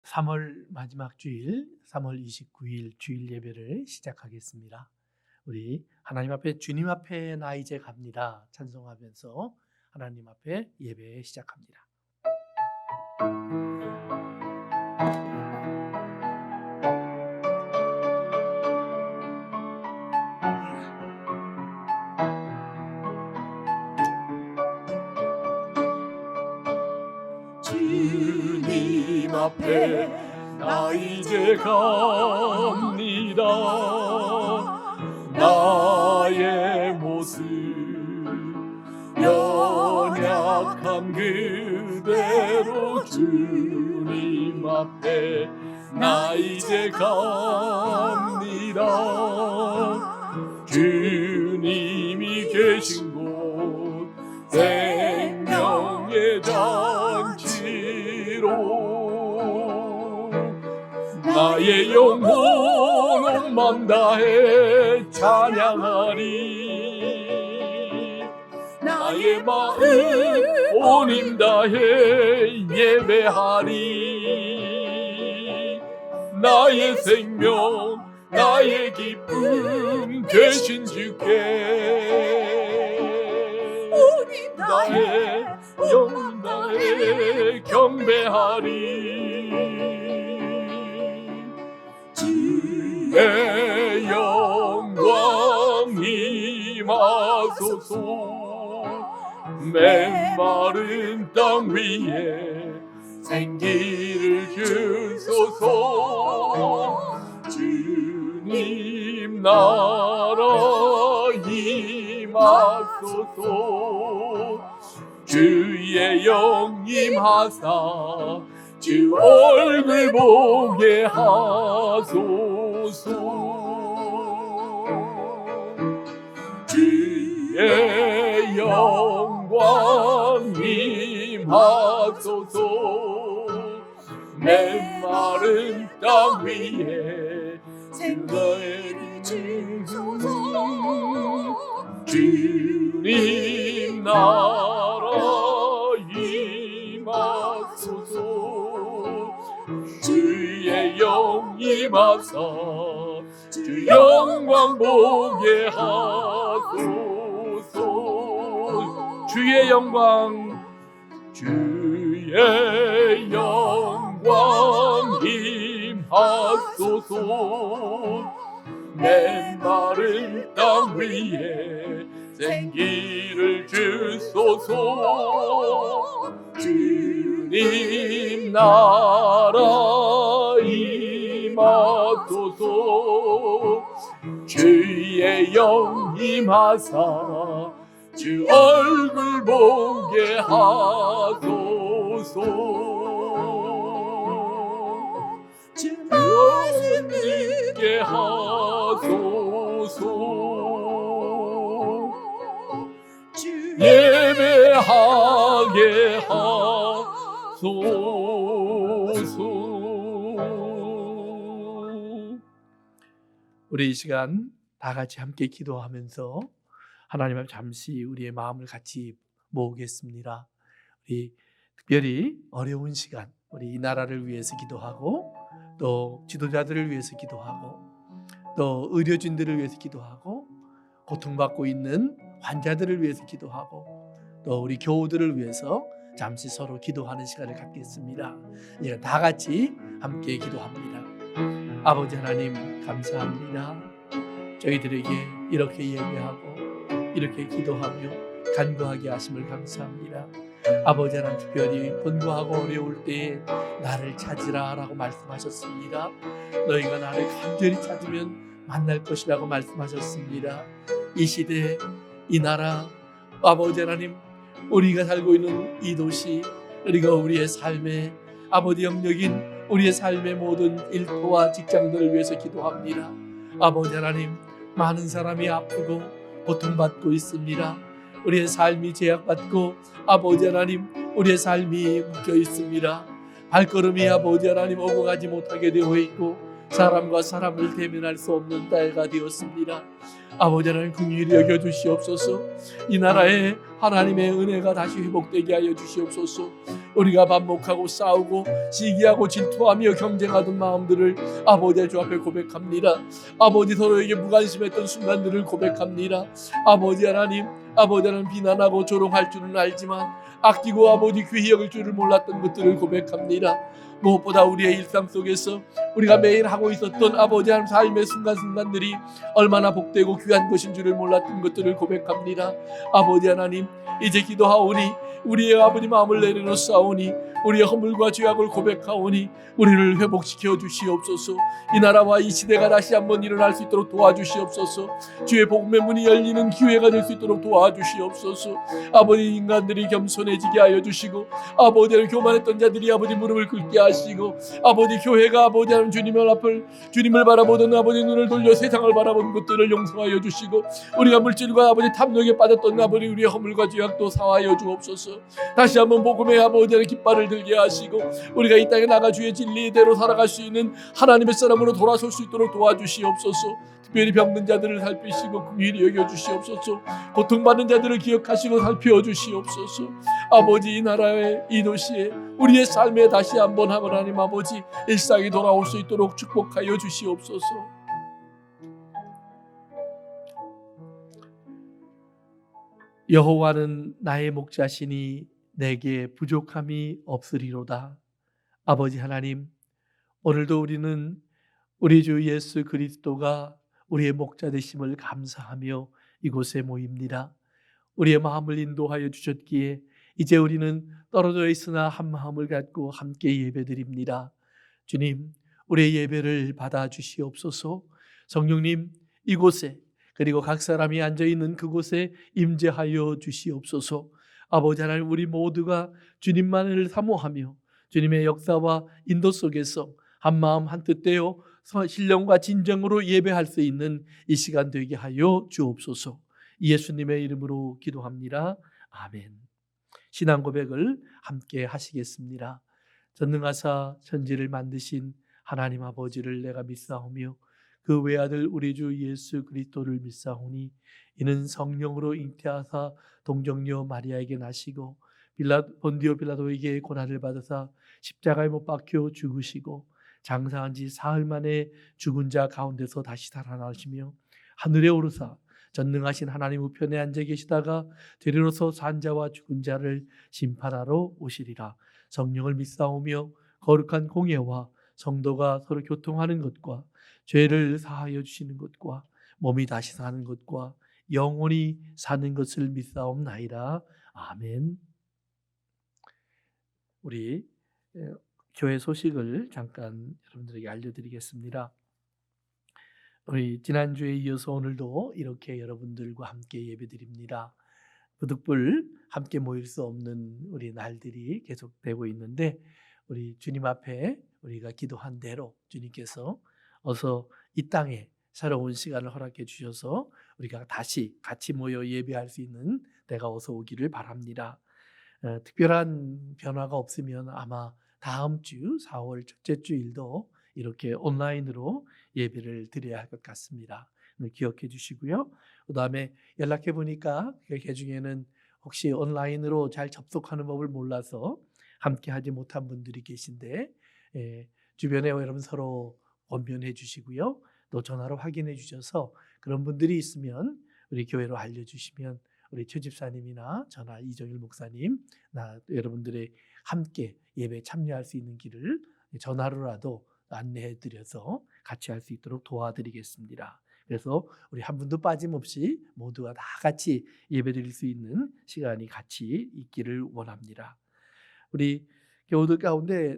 3월 마지막 주일, 3월 29일 주일 예배를 시작하겠습니다. 우리 하나님 앞에 주님 앞에 나 이제 갑니다 찬송하면서 하나님 앞에 예배 시작합니다. 주님 앞에 나 이제 갑니다. 나의 모습 연약함 그대로 주님 앞에 나 이제 갑니다. 주님이 계신 곳 생명의 잔치로 나의 영혼 온 맘 다해 찬양하리. 나의 마음 온 힘 다해 예배하리. 나의 생명 나의 기쁨 되신 주께 온 힘 다해 영혼 다해 경배하리. 주의 영광 임하소서. 메마른 땅 위에 생기를 주소서. 주님 나라 임하소서. 주의 영 임하사 주 얼굴 보게 하소서. 주의 영광 임하소서. 메마른 땅 위에 생기를 주소서. 주님 나라 임하소서. 주의 영 임하사 주 영광 보게 하소서. 주의 영광 주의 영광 임하소서. 메마른 땅 위에 생기를 주소서. 주님 나라 임하소서. 주의 영 임하사 주 얼굴 보게 하소서. 주 말씀 듣게 하소서. 예배하게 하소서. 우리 이 시간 다 같이 함께 기도하면서 하나님 앞에 잠시 우리의 마음을 같이 모으겠습니다. 우리 특별히 어려운 시간, 우리 이 나라를 위해서 기도하고 또 지도자들을 위해서 기도하고 또 의료진들을 위해서 기도하고 고통받고 있는 환자들을 위해서 기도하고 또 우리 교우들을 위해서 잠시 서로 기도하는 시간을 갖겠습니다. 이제 다 같이 함께 기도합니다. 아버지 하나님 감사합니다. 저희들에게 이렇게 예배하고 이렇게 기도하며 간구하게 하심을 감사합니다. 아버지 하나님 특별히 곤고하고 어려울 때에 나를 찾으라 라고 말씀하셨습니다. 너희가 나를 간절히 찾으면 만날 것이라고 말씀하셨습니다. 이 시대 이 나라 아버지 하나님 우리가 살고 있는 이 도시 그리고 우리의 삶의 아버지 영역인 우리의 삶의 모든 일터와 직장들을 위해서 기도합니다. 아버지 하나님 많은 사람이 아프고 고통받고 있습니다. 우리의 삶이 제약받고 아버지 하나님 우리의 삶이 묶여 있습니다. 발걸음이 아버지 하나님 오고 가지 못하게 되어 있고 사람과 사람을 대면할 수 없는 때가 되었습니다. 아버지 하나님 긍휼히 여겨 주시옵소서. 이 나라에 하나님의 은혜가 다시 회복되게 하여 주시옵소서. 우리가 반복하고 싸우고 시기하고 질투하며 경쟁하던 마음들을 아버지 주 앞에 고백합니다. 아버지 서로에게 무관심했던 순간들을 고백합니다. 아버지 하나님 비난하고 조롱할 줄은 알지만 아끼고 아버지 귀히 여길 줄을 몰랐던 것들을 고백합니다. 무엇보다 우리의 일상 속에서 우리가 매일 하고 있었던 아버지 하나님 삶의 순간순간들이 얼마나 복되고 귀한 것인 줄을 몰랐던 것들을 고백합니다. 아버지 하나님 이제 기도하오니 우리의 아버지 마음을 내려놓사오니 우리의 허물과 죄악을 고백하오니 우리를 회복시켜 주시옵소서. 이 나라와 이 시대가 다시 한번 일어날 수 있도록 도와주시옵소서. 주의 복음의 문이 열리는 기회가 될 수 있도록 도와주시옵소서. 아버지 인간들이 겸손해지게 하여 주시고 아버지를 교만했던 자들이 아버지 무릎을 꿇게 하시고 아버지 교회가 아버지 하나님 주님을 바라보던 아버지 눈을 돌려 세상을 바라본 것들을 용서하여 주시고 우리가 물질과 아버지 탐욕에 빠졌던 아버지 우리의 허물과 죄악도 사하여 주옵소서. 다시 한번 복음의 아버지 하나님 깃발을 들게 하시고 우리가 이 땅에 나가 주의 진리대로 살아갈 수 있는 하나님의 사람으로 돌아설 수 있도록 도와주시옵소서. 특별히 병든 자들을 살피시고 긍휼히 여겨주시옵소서. 고통받는 자들을 기억하시고 살펴주시옵소서. 아버지 이 나라에 이 도시에 우리의 삶에 다시 한번 하나님 아버지 일상이 돌아올 수 있도록 축복하여 주시옵소서. 여호와는 나의 목자시니 내게 부족함이 없으리로다. 아버지 하나님, 오늘도 우리는 우리 주 예수 그리스도가 우리의 목자 되심을 감사하며 이곳에 모입니다. 우리의 마음을 인도하여 주셨기에 이제 우리는 떨어져 있으나 한 마음을 갖고 함께 예배드립니다. 주님, 우리의 예배를 받아주시옵소서. 성령님, 이곳에 그리고 각 사람이 앉아있는 그곳에 임재하여 주시옵소서. 아버지 하나님, 우리 모두가 주님만을 사모하며 주님의 역사와 인도 속에서 한마음 한뜻 되어 신령과 진정으로 예배할 수 있는 이 시간 되게 하여 주옵소서. 예수님의 이름으로 기도합니다. 아멘. 신앙 고백을 함께 하시겠습니다. 전능하사 천지를 만드신 하나님 아버지를 내가 믿사오며 그 외아들 우리 주 예수 그리스도를 믿사오니 이는 성령으로 잉태하사 동정녀 마리아에게 나시고 본디오 빌라도에게 고난을 받으사 십자가에 못 박혀 죽으시고 장사한 지 사흘 만에 죽은 자 가운데서 다시 살아나시며 하늘에 오르사 전능하신 하나님 우편에 앉아 계시다가 되리로서 산 자와 죽은 자를 심판하러 오시리라. 성령을 믿사오며 거룩한 공예와 성도가 서로 교통하는 것과 죄를 사하여 주시는 것과 몸이 다시 사는 것과 영원히 사는 것을 믿사옵나이다. 아멘. 우리 교회 소식을 잠깐 여러분들에게 알려드리겠습니다. 우리 지난주에 이어서 오늘도 이렇게 여러분들과 함께 예배드립니다. 부득불 함께 모일 수 없는 우리 날들이 계속되고 있는데 우리 주님 앞에 우리가 기도한 대로 주님께서 어서 이 땅에 새로운 시간을 허락해 주셔서 우리가 다시 같이 모여 예배할 수 있는 때가 어서 오기를 바랍니다. 특별한 변화가 없으면 아마 다음 주 4월 첫째 주일도 이렇게 온라인으로 예배를 드려야 할 것 같습니다. 기억해 주시고요. 그 다음에 연락해 보니까 그 중에는 혹시 온라인으로 잘 접속하는 법을 몰라서 함께 하지 못한 분들이 계신데 주변에 여러분 서로 권면해 주시고요. 또 전화로 확인해 주셔서 그런 분들이 있으면 우리 교회로 알려주시면 우리 최 집사님이나 저나 이정일 목사님 여러분들의 함께 예배에 참여할 수 있는 길을 전화로라도 안내해 드려서 같이 할 수 있도록 도와드리겠습니다. 그래서 우리 한 분도 빠짐없이 모두가 다 같이 예배드릴 수 있는 시간이 같이 있기를 원합니다. 우리 교우들 가운데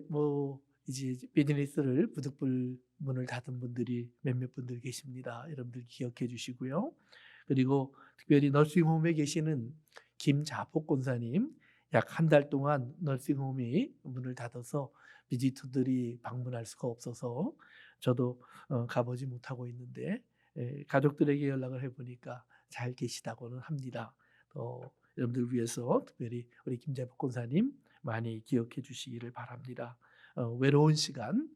이제 비즈니스를 부득불 문을 닫은 분들이 몇몇 분들 계십니다. 여러분들 기억해 주시고요. 그리고 특별히 너싱홈에 계시는 김자복 권사님 약 한 달 동안 너싱홈이 문을 닫아서 비지터들이 방문할 수가 없어서 저도 가보지 못하고 있는데 가족들에게 연락을 해보니까 잘 계시다고는 합니다. 여러분들 위해서 특별히 우리 김자복 권사님 많이 기억해 주시기를 바랍니다. 외로운 시간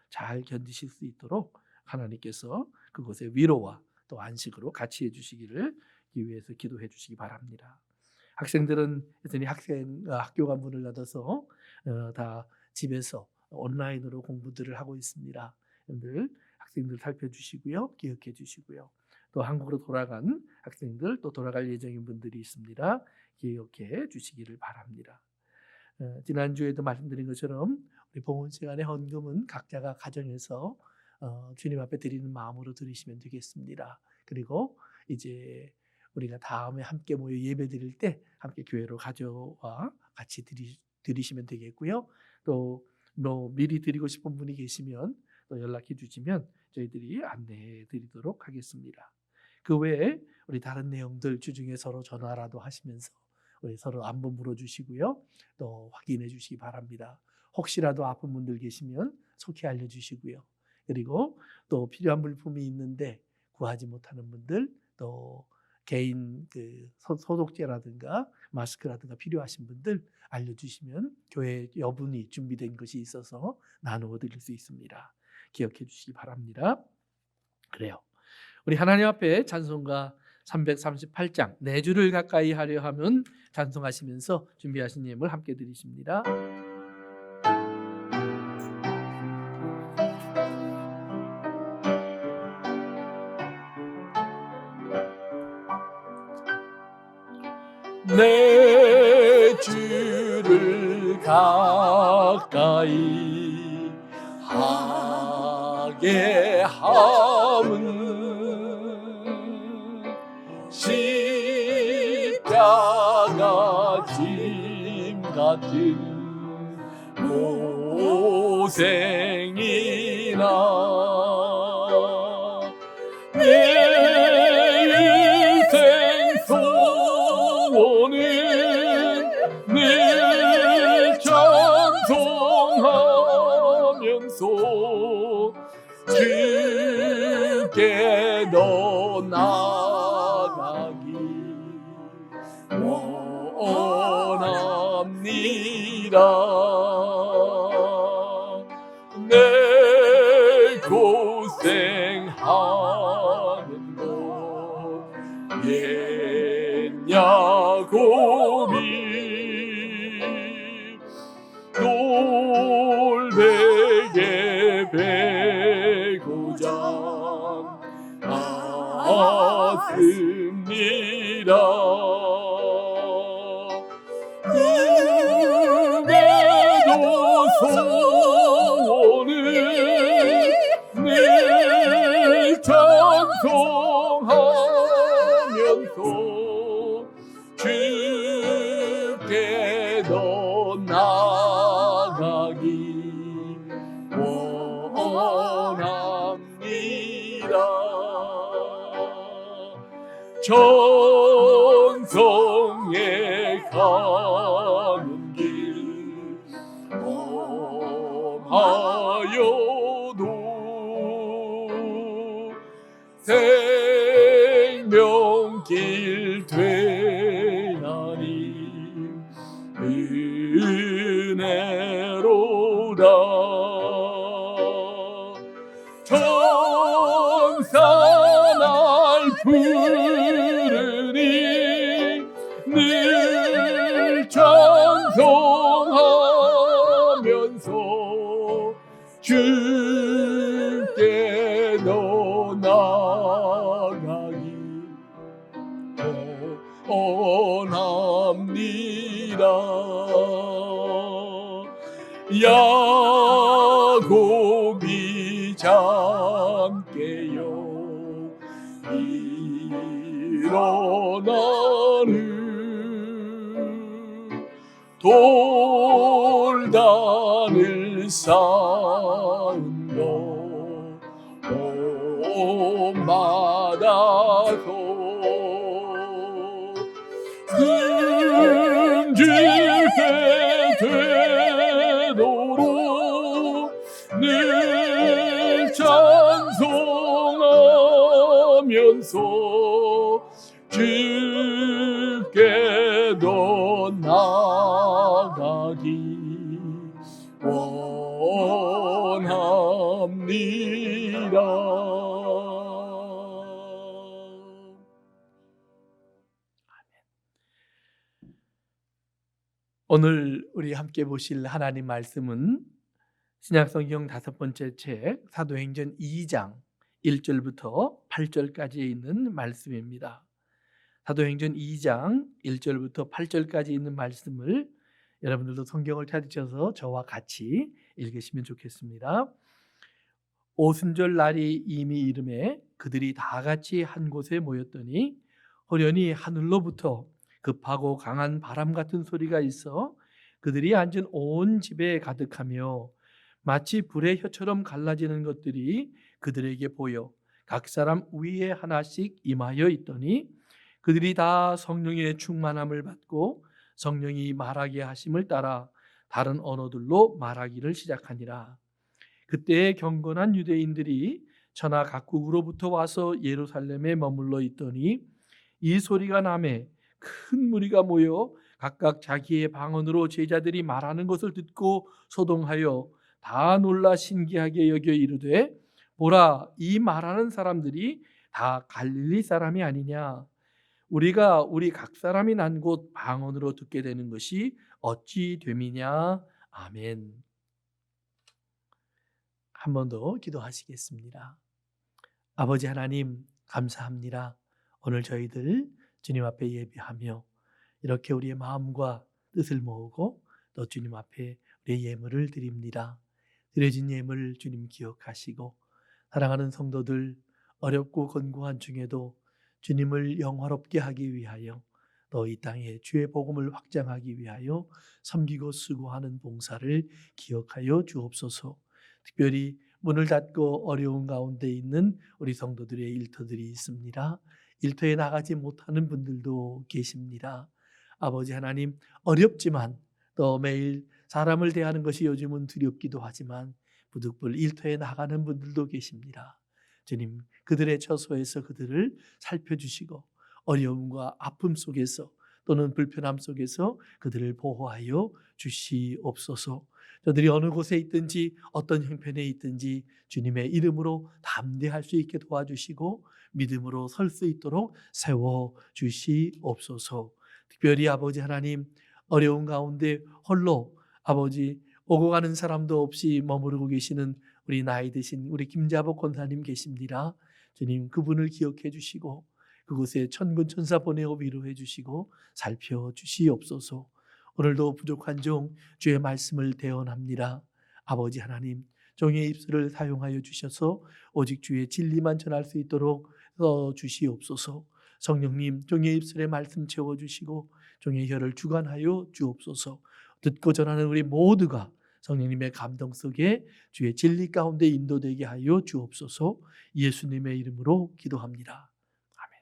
잘 견디실 수 있도록 하나님께서 그곳에 위로와 또 안식으로 같이 해주시기를 위해서 기도해 주시기 바랍니다. 학생들은 여전히 학교가 문을 닫아서 다 집에서 온라인으로 공부들을 하고 있습니다. 여러분들 학생들 살펴주시고요, 기억해 주시고요. 또 한국으로 돌아간 학생들, 또 돌아갈 예정인 분들이 있습니다. 기억해 주시기를 바랍니다. 지난주에도 말씀드린 것처럼 우리 봉헌 시간의 헌금은 각자가 가정에서 주님 앞에 드리는 마음으로 드리시면 되겠습니다. 그리고 이제 우리가 다음에 함께 모여 예배 드릴 때 함께 교회로 가져와 같이 드리시면 되겠고요. 또 뭐 미리 드리고 싶은 분이 계시면 또 연락해 주시면 저희들이 안내해 드리도록 하겠습니다. 그 외에 우리 다른 내용들 주중에 서로 전화라도 하시면서 우리 서로 안부 물어주시고요. 또 확인해 주시기 바랍니다. 혹시라도 아픈 분들 계시면 속히 알려주시고요. 그리고 또 필요한 물품이 있는데 구하지 못하는 분들, 또 개인 소독제라든가 마스크라든가 필요하신 분들 알려주시면 교회 여분이 준비된 것이 있어서 나누어 드릴 수 있습니다. 기억해 주시기 바랍니다. 그래요. 우리 하나님 앞에 찬송가 338장 내 주를 가까이 하려 함은 찬송하시면서 준비하신 예물 함께 드리십니다. 내 주를 가까이 하게 함은 십자가 짐 같은 고생이나 내 인생 소원은 늘 찬송하면서 주께로 나가기 원합니다. 내 고생하는 것 옛 야곱이 돌베개 베고자 왔습니다. 그래도 소원은 늘 찬송하면서 주께로 나가기 원합니다. 천성에 가는 길 험하여도 생명길 되나니 은혜로다. 천사 날 부르니 늘 찬송하면서 주께로 나가기 원합니다. 야곱이 잠깨요 일어나는 돌단을 쌓은 것 온받아서 숨질 때 되도록 늘 찬송하면서 주께로 나가기 원합니다. 오늘 우리 함께 보실 하나님 말씀은 신약성경 5번째 책 사도행전 2장 1절부터 8절까지에 있는 말씀입니다. 사도행전 2장 1절부터 8절까지 있는 말씀을 여러분들도 성경을 찾으셔서 저와 같이 읽으시면 좋겠습니다. 오순절 날이 이미 이름에 그들이 다 같이 한 곳에 모였더니 호련히 하늘로부터 급하고 강한 바람 같은 소리가 있어 그들이 앉은 온 집에 가득하며 마치 불의 혀처럼 갈라지는 것들이 그들에게 보여 각 사람 위에 하나씩 임하여 있더니 그들이 다 성령의 충만함을 받고 성령이 말하게 하심을 따라 다른 언어들로 말하기를 시작하니라. 그때에 경건한 유대인들이 천하 각국으로부터 와서 예루살렘에 머물러 있더니 이 소리가 나매 큰 무리가 모여 각각 자기의 방언으로 제자들이 말하는 것을 듣고 소동하여 다 놀라 신기하게 여겨 이르되 보라, 이 말하는 사람들이 다 갈릴리 사람이 아니냐. 우리가 우리 각 사람이 난 곳 방언으로 듣게 되는 것이 어찌 됨이냐. 아멘. 한 번 더 기도하시겠습니다. 아버지 하나님, 감사합니다. 오늘 저희들 주님 앞에 예배하며 이렇게 우리의 마음과 뜻을 모으고 또 주님 앞에 우리의 예물을 드립니다. 드려진 예물 주님 기억하시고 사랑하는 성도들 어렵고 건고한 중에도 주님을 영화롭게 하기 위하여 또 이 땅에 주의 복음을 확장하기 위하여 섬기고 수고하는 봉사를 기억하여 주옵소서. 특별히 문을 닫고 어려운 가운데 있는 우리 성도들의 일터들이 있습니다. 일터에 나가지 못하는 분들도 계십니다. 아버지 하나님, 어렵지만 또 매일 사람을 대하는 것이 요즘은 두렵기도 하지만 부득불 일터에 나가는 분들도 계십니다. 주님, 그들의 처소에서 그들을 살펴주시고 어려움과 아픔 속에서 또는 불편함 속에서 그들을 보호하여 주시옵소서. 저들이 어느 곳에 있든지 어떤 형편에 있든지 주님의 이름으로 담대할 수 있게 도와주시고 믿음으로 설 수 있도록 세워주시옵소서. 특별히 아버지 하나님, 어려운 가운데 홀로 아버지 오고 가는 사람도 없이 머무르고 계시는 우리 나이 드신 우리 김자복 권사님 계십니다. 주님, 그분을 기억해 주시고 그곳에 천군 천사 보내어 위로해 주시고 살펴주시옵소서. 오늘도 부족한 종 주의 말씀을 대언합니다. 아버지 하나님, 종의 입술을 사용하여 주셔서 오직 주의 진리만 전할 수 있도록 주시옵소서. 성령님, 종의 입술에 말씀 채워주시고 종의 혀를 주관하여 주옵소서. 듣고 전하는 우리 모두가 성령님의 감동 속에 주의 진리 가운데 인도되게 하여 주옵소서. 예수님의 이름으로 기도합니다. 아멘.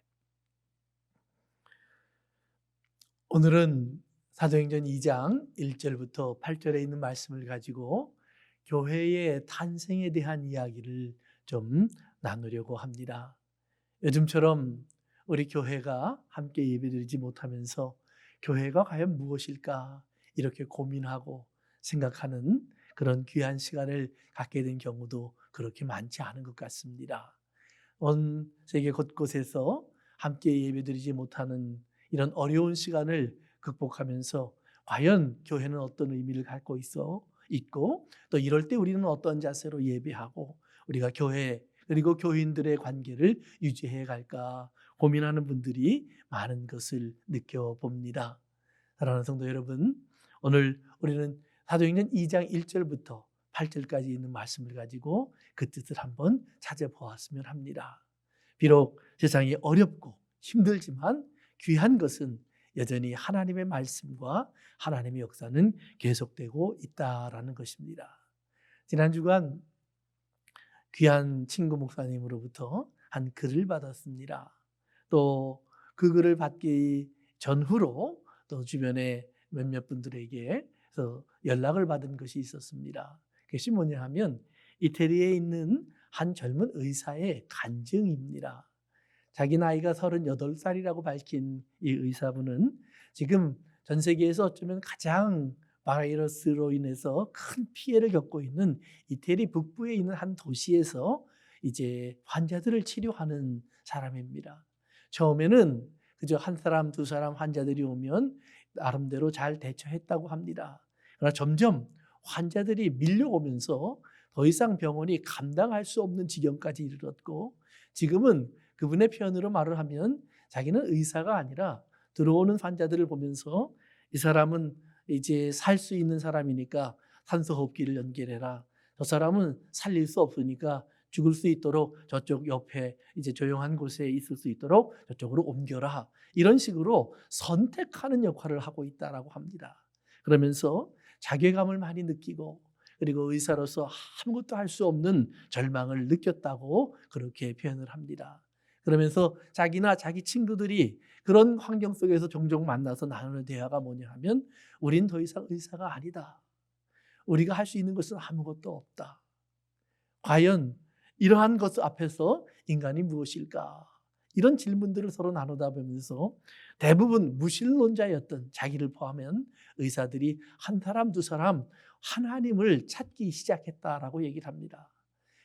오늘은 사도행전 2장 1절부터 8절에 있는 말씀을 가지고 교회의 탄생에 대한 이야기를 좀 나누려고 합니다. 요즘처럼 우리 교회가 함께 예배드리지 못하면서 교회가 과연 무엇일까 이렇게 고민하고 생각하는 그런 귀한 시간을 갖게 된 경우도 그렇게 많지 않은 것 같습니다. 온 세계 곳곳에서 함께 예배드리지 못하는 이런 어려운 시간을 극복하면서 과연 교회는 어떤 의미를 갖고 있고 또 이럴 때 우리는 어떤 자세로 예배하고 우리가 교회 그리고 교인들의 관계를 유지해 갈까 고민하는 분들이 많은 것을 느껴봅니다. 사랑하는 성도 여러분, 오늘 우리는 사도행전 2장 1절부터 8절까지 있는 말씀을 가지고 그 뜻을 한번 찾아보았으면 합니다. 비록 세상이 어렵고 힘들지만 귀한 것은 여전히 하나님의 말씀과 하나님의 역사는 계속되고 있다라는 것입니다. 지난 주간 귀한 친구 목사님으로부터 한 글을 받았습니다. 또 그 글을 받기 전후로 또 주변에 몇몇 분들에게 연락을 받은 것이 있었습니다. 그것이 뭐냐 하면 이태리에 있는 한 젊은 의사의 간증입니다. 자기 나이가 38살이라고 밝힌 이 의사분은 지금 전 세계에서 어쩌면 가장 바이러스로 인해서 큰 피해를 겪고 있는 이태리 북부에 있는 한 도시에서 이제 환자들을 치료하는 사람입니다. 처음에는 그저 한 사람, 두 사람 환자들이 오면 나름대로 잘 대처했다고 합니다. 그러나 점점 환자들이 밀려오면서 더 이상 병원이 감당할 수 없는 지경까지 이르렀고, 지금은 그분의 표현으로 말을 하면 자기는 의사가 아니라 들어오는 환자들을 보면서 이 사람은 이제 살 수 있는 사람이니까 산소호흡기를 연결해라. 저 사람은 살릴 수 없으니까 죽을 수 있도록 저쪽 옆에 이제 조용한 곳에 있을 수 있도록 저쪽으로 옮겨라. 이런 식으로 선택하는 역할을 하고 있다라고 합니다. 그러면서 자괴감을 많이 느끼고, 그리고 의사로서 아무것도 할 수 없는 절망을 느꼈다고 그렇게 표현을 합니다. 그러면서 자기나 자기 친구들이 그런 환경 속에서 종종 만나서 나누는 대화가 뭐냐 하면, 우린 더 이상 의사가 아니다. 우리가 할 수 있는 것은 아무것도 없다. 과연 이러한 것 앞에서 인간이 무엇일까? 이런 질문들을 서로 나누다 보면서 대부분 무신론자였던 자기를 포함한 의사들이 한 사람 두 사람 하나님을 찾기 시작했다라고 얘기를 합니다.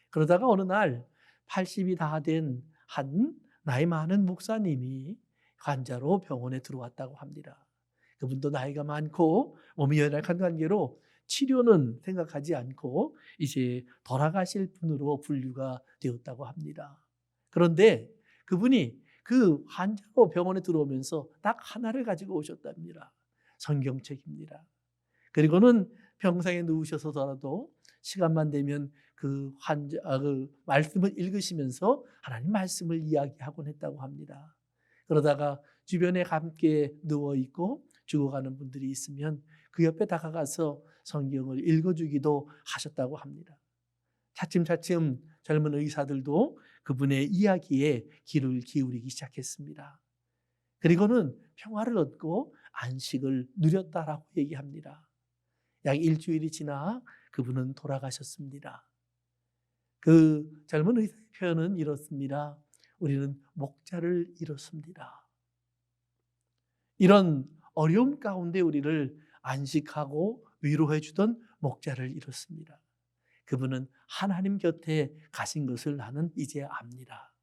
그러다가 어느 날 80이 다 된 한 나이 많은 목사님이 환자로 병원에 들어왔다고 합니다. 그분도 나이가 많고 몸이 연약한 관계로 치료는 생각하지 않고 이제 돌아가실 분으로 분류가 되었다고 합니다. 그런데 그분이 그 환자로 병원에 들어오면서 딱 하나를 가지고 오셨답니다. 성경책입니다. 그리고는 병상에 누우셔서라도 시간만 되면 그 말씀을 읽으시면서 하나님 말씀을 이야기하곤 했다고 합니다. 그러다가 주변에 함께 누워있고 죽어가는 분들이 있으면 그 옆에 다가가서 성경을 읽어주기도 하셨다고 합니다. 차츰차츰 젊은 의사들도 그분의 이야기에 귀를 기울이기 시작했습니다. 그리고는 평화를 얻고 안식을 누렸다라고 얘기합니다. 약 일주일이 지나 그분은 돌아가셨습니다. 그 젊은 의사의 표현은 이렇습니다. 우리는 목자를 잃었습니다. 이런 어려움 가운데 우리를 안식하고 위로해 주던 목자를 잃었습니다. 그분은 하나님 곁에 가신 것을 나는 이제 압니다.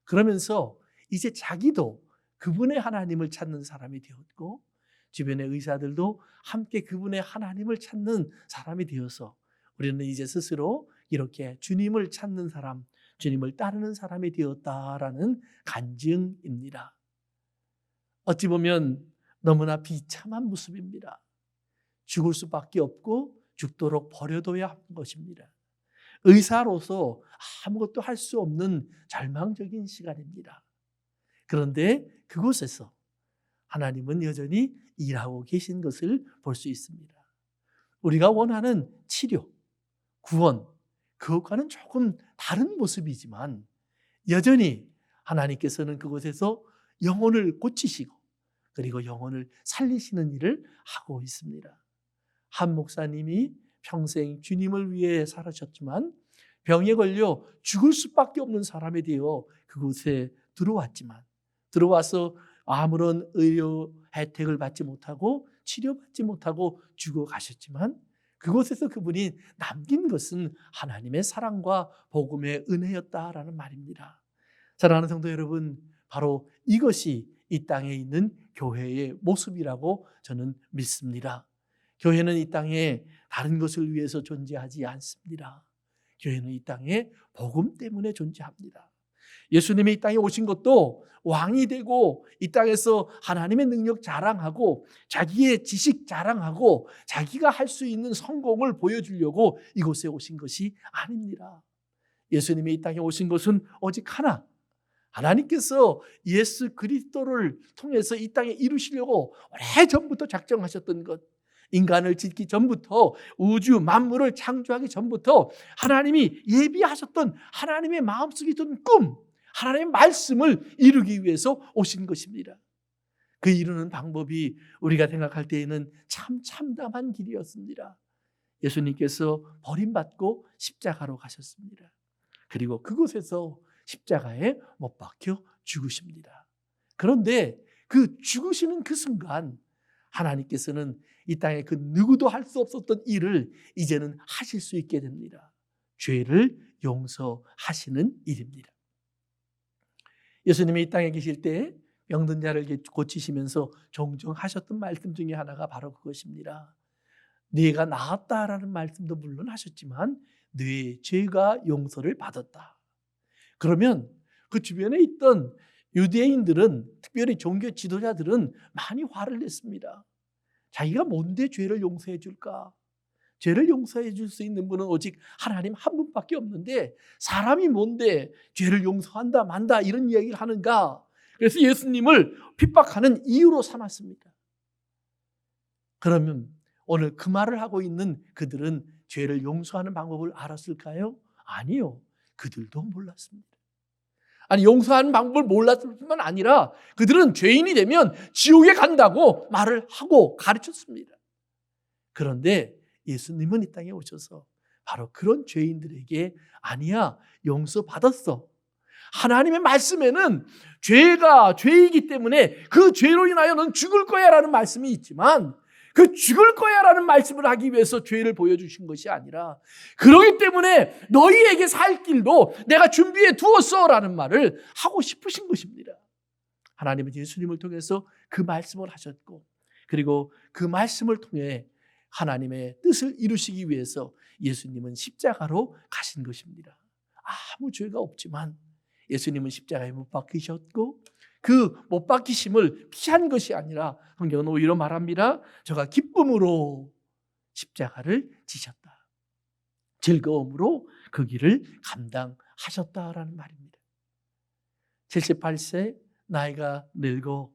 그러면서 이제 자기도 그분의 하나님을 찾는 사람이 되었고, 주변의 의사들도 함께 그분의 하나님을 찾는 사람이 되어서 우리는 이제 스스로 이렇게 주님을 찾는 사람, 주님을 따르는 사람이 되었다라는 간증입니다. 어찌 보면 너무나 비참한 모습입니다. 죽을 수밖에 없고 죽도록 버려둬야 하는 것입니다. 의사로서 아무것도 할 수 없는 절망적인 시간입니다. 그런데 그곳에서 하나님은 여전히 일하고 계신 것을 볼 수 있습니다. 우리가 원하는 치료, 구원, 그것과는 조금 다른 모습이지만 여전히 하나님께서는 그곳에서 영혼을 고치시고 그리고 영혼을 살리시는 일을 하고 있습니다. 한 목사님이 평생 주님을 위해 살아셨지만 병에 걸려 죽을 수밖에 없는 사람이 되어 그곳에 들어와서 아무런 의료 혜택을 받지 못하고 치료받지 못하고 죽어가셨지만 그곳에서 그분이 남긴 것은 하나님의 사랑과 복음의 은혜였다라는 말입니다. 사랑하는 성도 여러분, 바로 이것이 이 땅에 있는 교회의 모습이라고 저는 믿습니다. 교회는 이 땅에 다른 것을 위해서 존재하지 않습니다. 교회는 이 땅에 복음 때문에 존재합니다. 예수님이 이 땅에 오신 것도 왕이 되고 이 땅에서 하나님의 능력 자랑하고 자기의 지식 자랑하고 자기가 할 수 있는 성공을 보여주려고 이곳에 오신 것이 아닙니다. 예수님이 이 땅에 오신 것은 오직 하나, 하나님께서 예수 그리스도를 통해서 이 땅에 이루시려고 오래전부터 작정하셨던 것, 인간을 짓기 전부터 우주 만물을 창조하기 전부터 하나님이 예비하셨던 하나님의 마음속에 있던 꿈, 하나님의 말씀을 이루기 위해서 오신 것입니다. 그 이루는 방법이 우리가 생각할 때에는 참 참담한 길이었습니다. 예수님께서 버림받고 십자가로 가셨습니다. 그리고 그곳에서 십자가에 못 박혀 죽으십니다. 그런데 그 죽으시는 그 순간 하나님께서는 이 땅에 그 누구도 할 수 없었던 일을 이제는 하실 수 있게 됩니다. 죄를 용서하시는 일입니다. 예수님이 이 땅에 계실 때 병든 자를 고치시면서 종종 하셨던 말씀 중에 하나가 바로 그것입니다. 네가 나았다라는 말씀도 물론 하셨지만 네 죄가 용서를 받았다. 그러면 그 주변에 있던 유대인들은, 특별히 종교 지도자들은 많이 화를 냈습니다. 자기가 뭔데 죄를 용서해 줄까? 죄를 용서해 줄 수 있는 분은 오직 하나님 한 분밖에 없는데 사람이 뭔데 죄를 용서한다 만다 이런 이야기를 하는가? 그래서 예수님을 핍박하는 이유로 삼았습니다. 그러면 오늘 그 말을 하고 있는 그들은 죄를 용서하는 방법을 알았을까요? 아니요. 그들도 몰랐습니다. 아니, 용서하는 방법을 몰랐을 뿐만 아니라 그들은 죄인이 되면 지옥에 간다고 말을 하고 가르쳤습니다. 그런데 예수님은 이 땅에 오셔서 바로 그런 죄인들에게 아니야, 용서받았어. 하나님의 말씀에는 죄가 죄이기 때문에 그 죄로 인하여 넌 죽을 거야 라는 말씀이 있지만 그 죽을 거야 라는 말씀을 하기 위해서 죄를 보여주신 것이 아니라 그러기 때문에 너희에게 살 길도 내가 준비해 두었어 라는 말을 하고 싶으신 것입니다. 하나님은 예수님을 통해서 그 말씀을 하셨고, 그리고 그 말씀을 통해 하나님의 뜻을 이루시기 위해서 예수님은 십자가로 가신 것입니다. 아무 죄가 없지만 예수님은 십자가에 못 박히셨고 그 못 박히심을 피한 것이 아니라 성경은 오히려 말합니다. 저가 기쁨으로 십자가를 지셨다. 즐거움으로 그 길을 감당하셨다라는 말입니다. 78세 나이가 늙어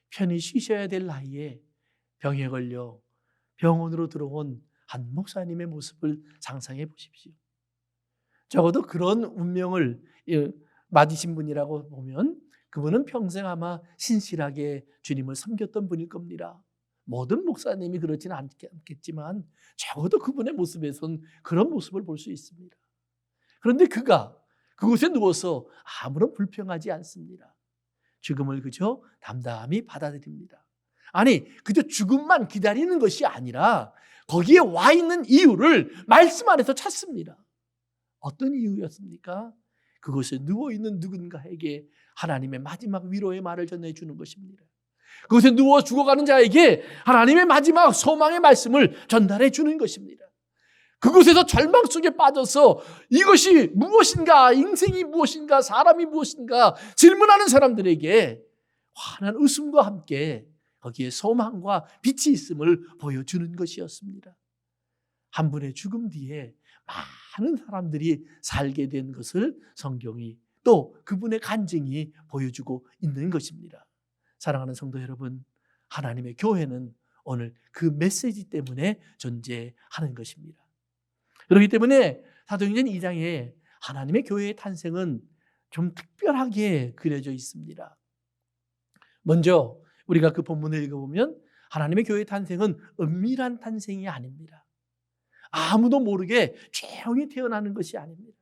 편히 쉬셔야 될 나이에 병에 걸려 병원으로 들어온 한 목사님의 모습을 상상해 보십시오. 적어도 그런 운명을 맞으신 분이라고 보면 그분은 평생 아마 신실하게 주님을 섬겼던 분일 겁니다. 모든 목사님이 그렇지는 않겠지만 적어도 그분의 모습에선 그런 모습을 볼 수 있습니다. 그런데 그가 그곳에 누워서 아무런 불평하지 않습니다. 죽음을 그저 담담히 받아들입니다. 아니, 그저 죽음만 기다리는 것이 아니라 거기에 와 있는 이유를 말씀 안에서 찾습니다. 어떤 이유였습니까? 그곳에 누워있는 누군가에게 하나님의 마지막 위로의 말을 전해주는 것입니다. 그곳에 누워 죽어가는 자에게 하나님의 마지막 소망의 말씀을 전달해 주는 것입니다. 그곳에서 절망 속에 빠져서 이것이 무엇인가, 인생이 무엇인가, 사람이 무엇인가 질문하는 사람들에게 환한 웃음과 함께 거기에 소망과 빛이 있음을 보여주는 것이었습니다. 한 분의 죽음 뒤에 많은 사람들이 살게 된 것을 성경이 또 그분의 간증이 보여주고 있는 것입니다. 사랑하는 성도 여러분, 하나님의 교회는 오늘 그 메시지 때문에 존재하는 것입니다. 그렇기 때문에 사도행전 2장에 하나님의 교회의 탄생은 좀 특별하게 그려져 있습니다. 먼저 우리가 그 본문을 읽어보면 하나님의 교회의 탄생은 은밀한 탄생이 아닙니다. 아무도 모르게 조용히 태어나는 것이 아닙니다.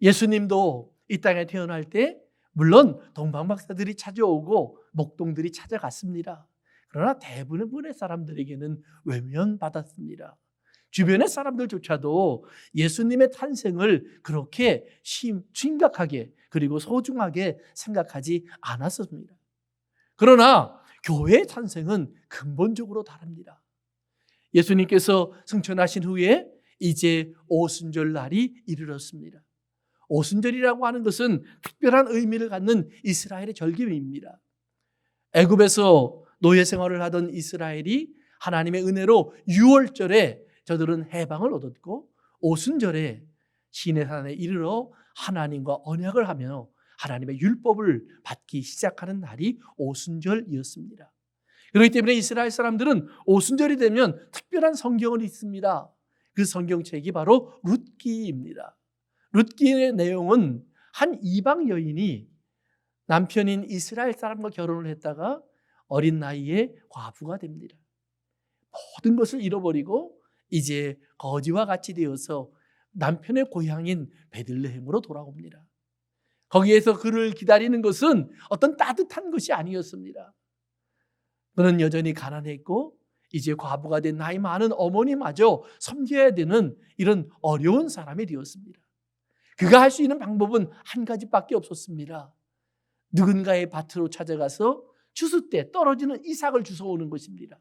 예수님도 이 땅에 태어날 때 물론 동방박사들이 찾아오고 목동들이 찾아갔습니다. 그러나 대부분의 사람들에게는 외면받았습니다. 주변의 사람들조차도 예수님의 탄생을 그렇게 심각하게 그리고 소중하게 생각하지 않았습니다. 그러나 교회의 탄생은 근본적으로 다릅니다. 예수님께서 승천하신 후에 이제 오순절 날이 이르렀습니다. 오순절이라고 하는 것은 특별한 의미를 갖는 이스라엘의 절기입니다. 애굽에서 노예 생활을 하던 이스라엘이 하나님의 은혜로 6월절에 저들은 해방을 얻었고 오순절에 시내산에 이르러 하나님과 언약을 하며 하나님의 율법을 받기 시작하는 날이 오순절이었습니다. 그렇기 때문에 이스라엘 사람들은 오순절이 되면 특별한 성경을 읽습니다. 그 성경책이 바로 룻기입니다. 룻기의 내용은 한 이방 여인이 남편인 이스라엘 사람과 결혼을 했다가 어린 나이에 과부가 됩니다. 모든 것을 잃어버리고 이제 거지와 같이 되어서 남편의 고향인 베들레헴으로 돌아옵니다. 거기에서 그를 기다리는 것은 어떤 따뜻한 것이 아니었습니다. 그는 여전히 가난했고 이제 과부가 된 나이 많은 어머니마저 섬겨야 되는 이런 어려운 사람이 되었습니다. 그가 할 수 있는 방법은 한 가지밖에 없었습니다. 누군가의 밭으로 찾아가서 주스 때 떨어지는 이삭을 주워오는 것입니다.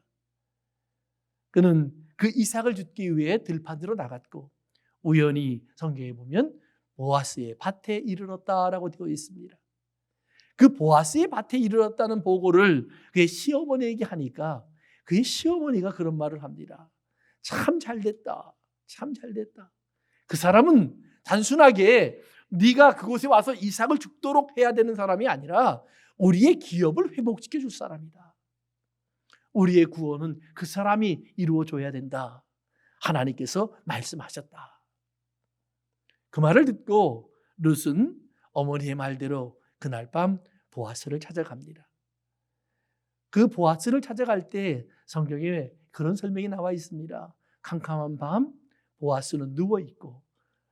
그는 그 이삭을 줍기 위해 들판으로 나갔고 우연히 성경에 보면 보아스의 밭에 이르렀다라고 되어 있습니다. 그 보아스의 밭에 이르렀다는 보고를 그의 시어머니에게 하니까 그의 시어머니가 그런 말을 합니다. 참 잘됐다. 참 잘됐다. 그 사람은 단순하게 네가 그곳에 와서 이삭을 죽도록 해야 되는 사람이 아니라 우리의 기업을 회복시켜 줄 사람이다. 우리의 구원은 그 사람이 이루어줘야 된다. 하나님께서 말씀하셨다. 그 말을 듣고 룻은 어머니의 말대로 그날 밤 보아스를 찾아갑니다. 그 보아스를 찾아갈 때 성경에 그런 설명이 나와 있습니다. 캄캄한 밤 보아스는 누워있고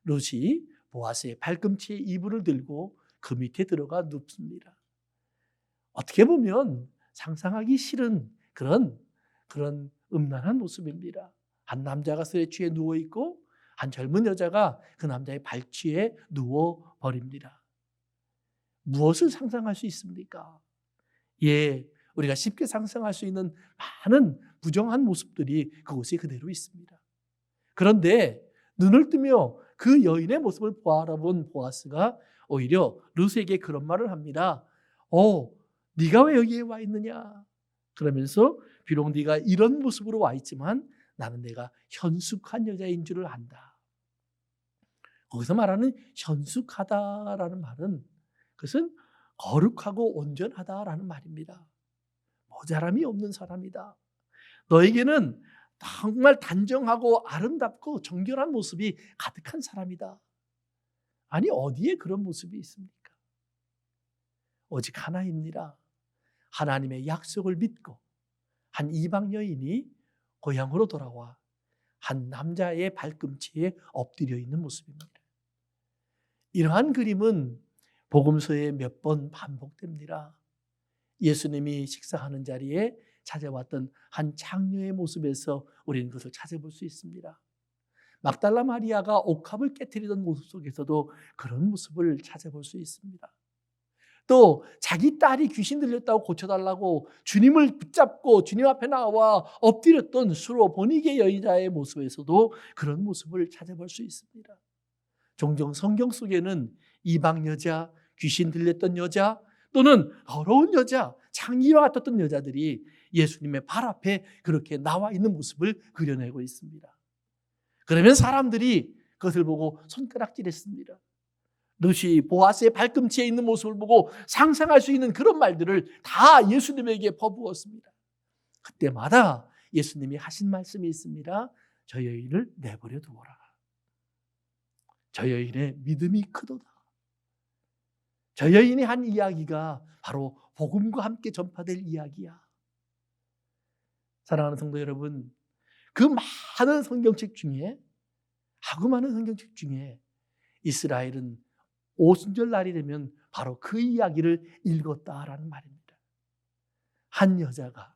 룻이 보아스의 발꿈치에 이불을 들고 그 밑에 들어가 눕습니다. 어떻게 보면 상상하기 싫은 그런 음란한 모습입니다. 한 남자가 술에 취해 누워있고 한 젊은 여자가 그 남자의 발치에 누워버립니다. 무엇을 상상할 수 있습니까? 우리가 쉽게 상상할 수 있는 많은 부정한 모습들이 그곳에 그대로 있습니다. 그런데 눈을 뜨며 그 여인의 모습을 바라본 보아스가 오히려 룻에게 그런 말을 합니다. 네가 왜 여기에 와 있느냐? 그러면서 비록 네가 이런 모습으로 와 있지만 나는 내가 현숙한 여자인 줄을 안다. 거기서 말하는 현숙하다라는 말은 그것은 거룩하고 온전하다라는 말입니다. 모자람이 없는 사람이다. 너에게는 정말 단정하고 아름답고 정결한 모습이 가득한 사람이다. 아니 어디에 그런 모습이 있습니까? 오직 하나입니다. 하나님의 약속을 믿고 한 이방 여인이 고향으로 돌아와 한 남자의 발꿈치에 엎드려 있는 모습입니다. 이러한 그림은 복음서에 몇 번 반복됩니다. 예수님이 식사하는 자리에 찾아왔던 한 장녀의 모습에서 우리는 그것을 찾아볼 수 있습니다. 막달라 마리아가 옥합을 깨트리던 모습 속에서도 그런 모습을 찾아볼 수 있습니다. 또 자기 딸이 귀신 들렸다고 고쳐달라고 주님을 붙잡고 주님 앞에 나와 엎드렸던 수로보니게 여자의 모습에서도 그런 모습을 찾아볼 수 있습니다. 종종 성경 속에는 이방 여자, 귀신 들렸던 여자 또는 더러운 여자, 창기와 같았던 여자들이 예수님의 발 앞에 그렇게 나와 있는 모습을 그려내고 있습니다. 그러면 사람들이 그것을 보고 손가락질했습니다. 룻이 보아스의 발꿈치에 있는 모습을 보고 상상할 수 있는 그런 말들을 다 예수님에게 퍼부었습니다. 그때마다 예수님이 하신 말씀이 있습니다. 저 여인을 내버려 두어라. 저 여인의 믿음이 크도다. 저 여인이 한 이야기가 바로 복음과 함께 전파될 이야기야. 사랑하는 성도 여러분, 그 많은 성경책 중에 하고 많은 성경책 중에 이스라엘은 오순절 날이 되면 바로 그 이야기를 읽었다라는 말입니다. 한 여자가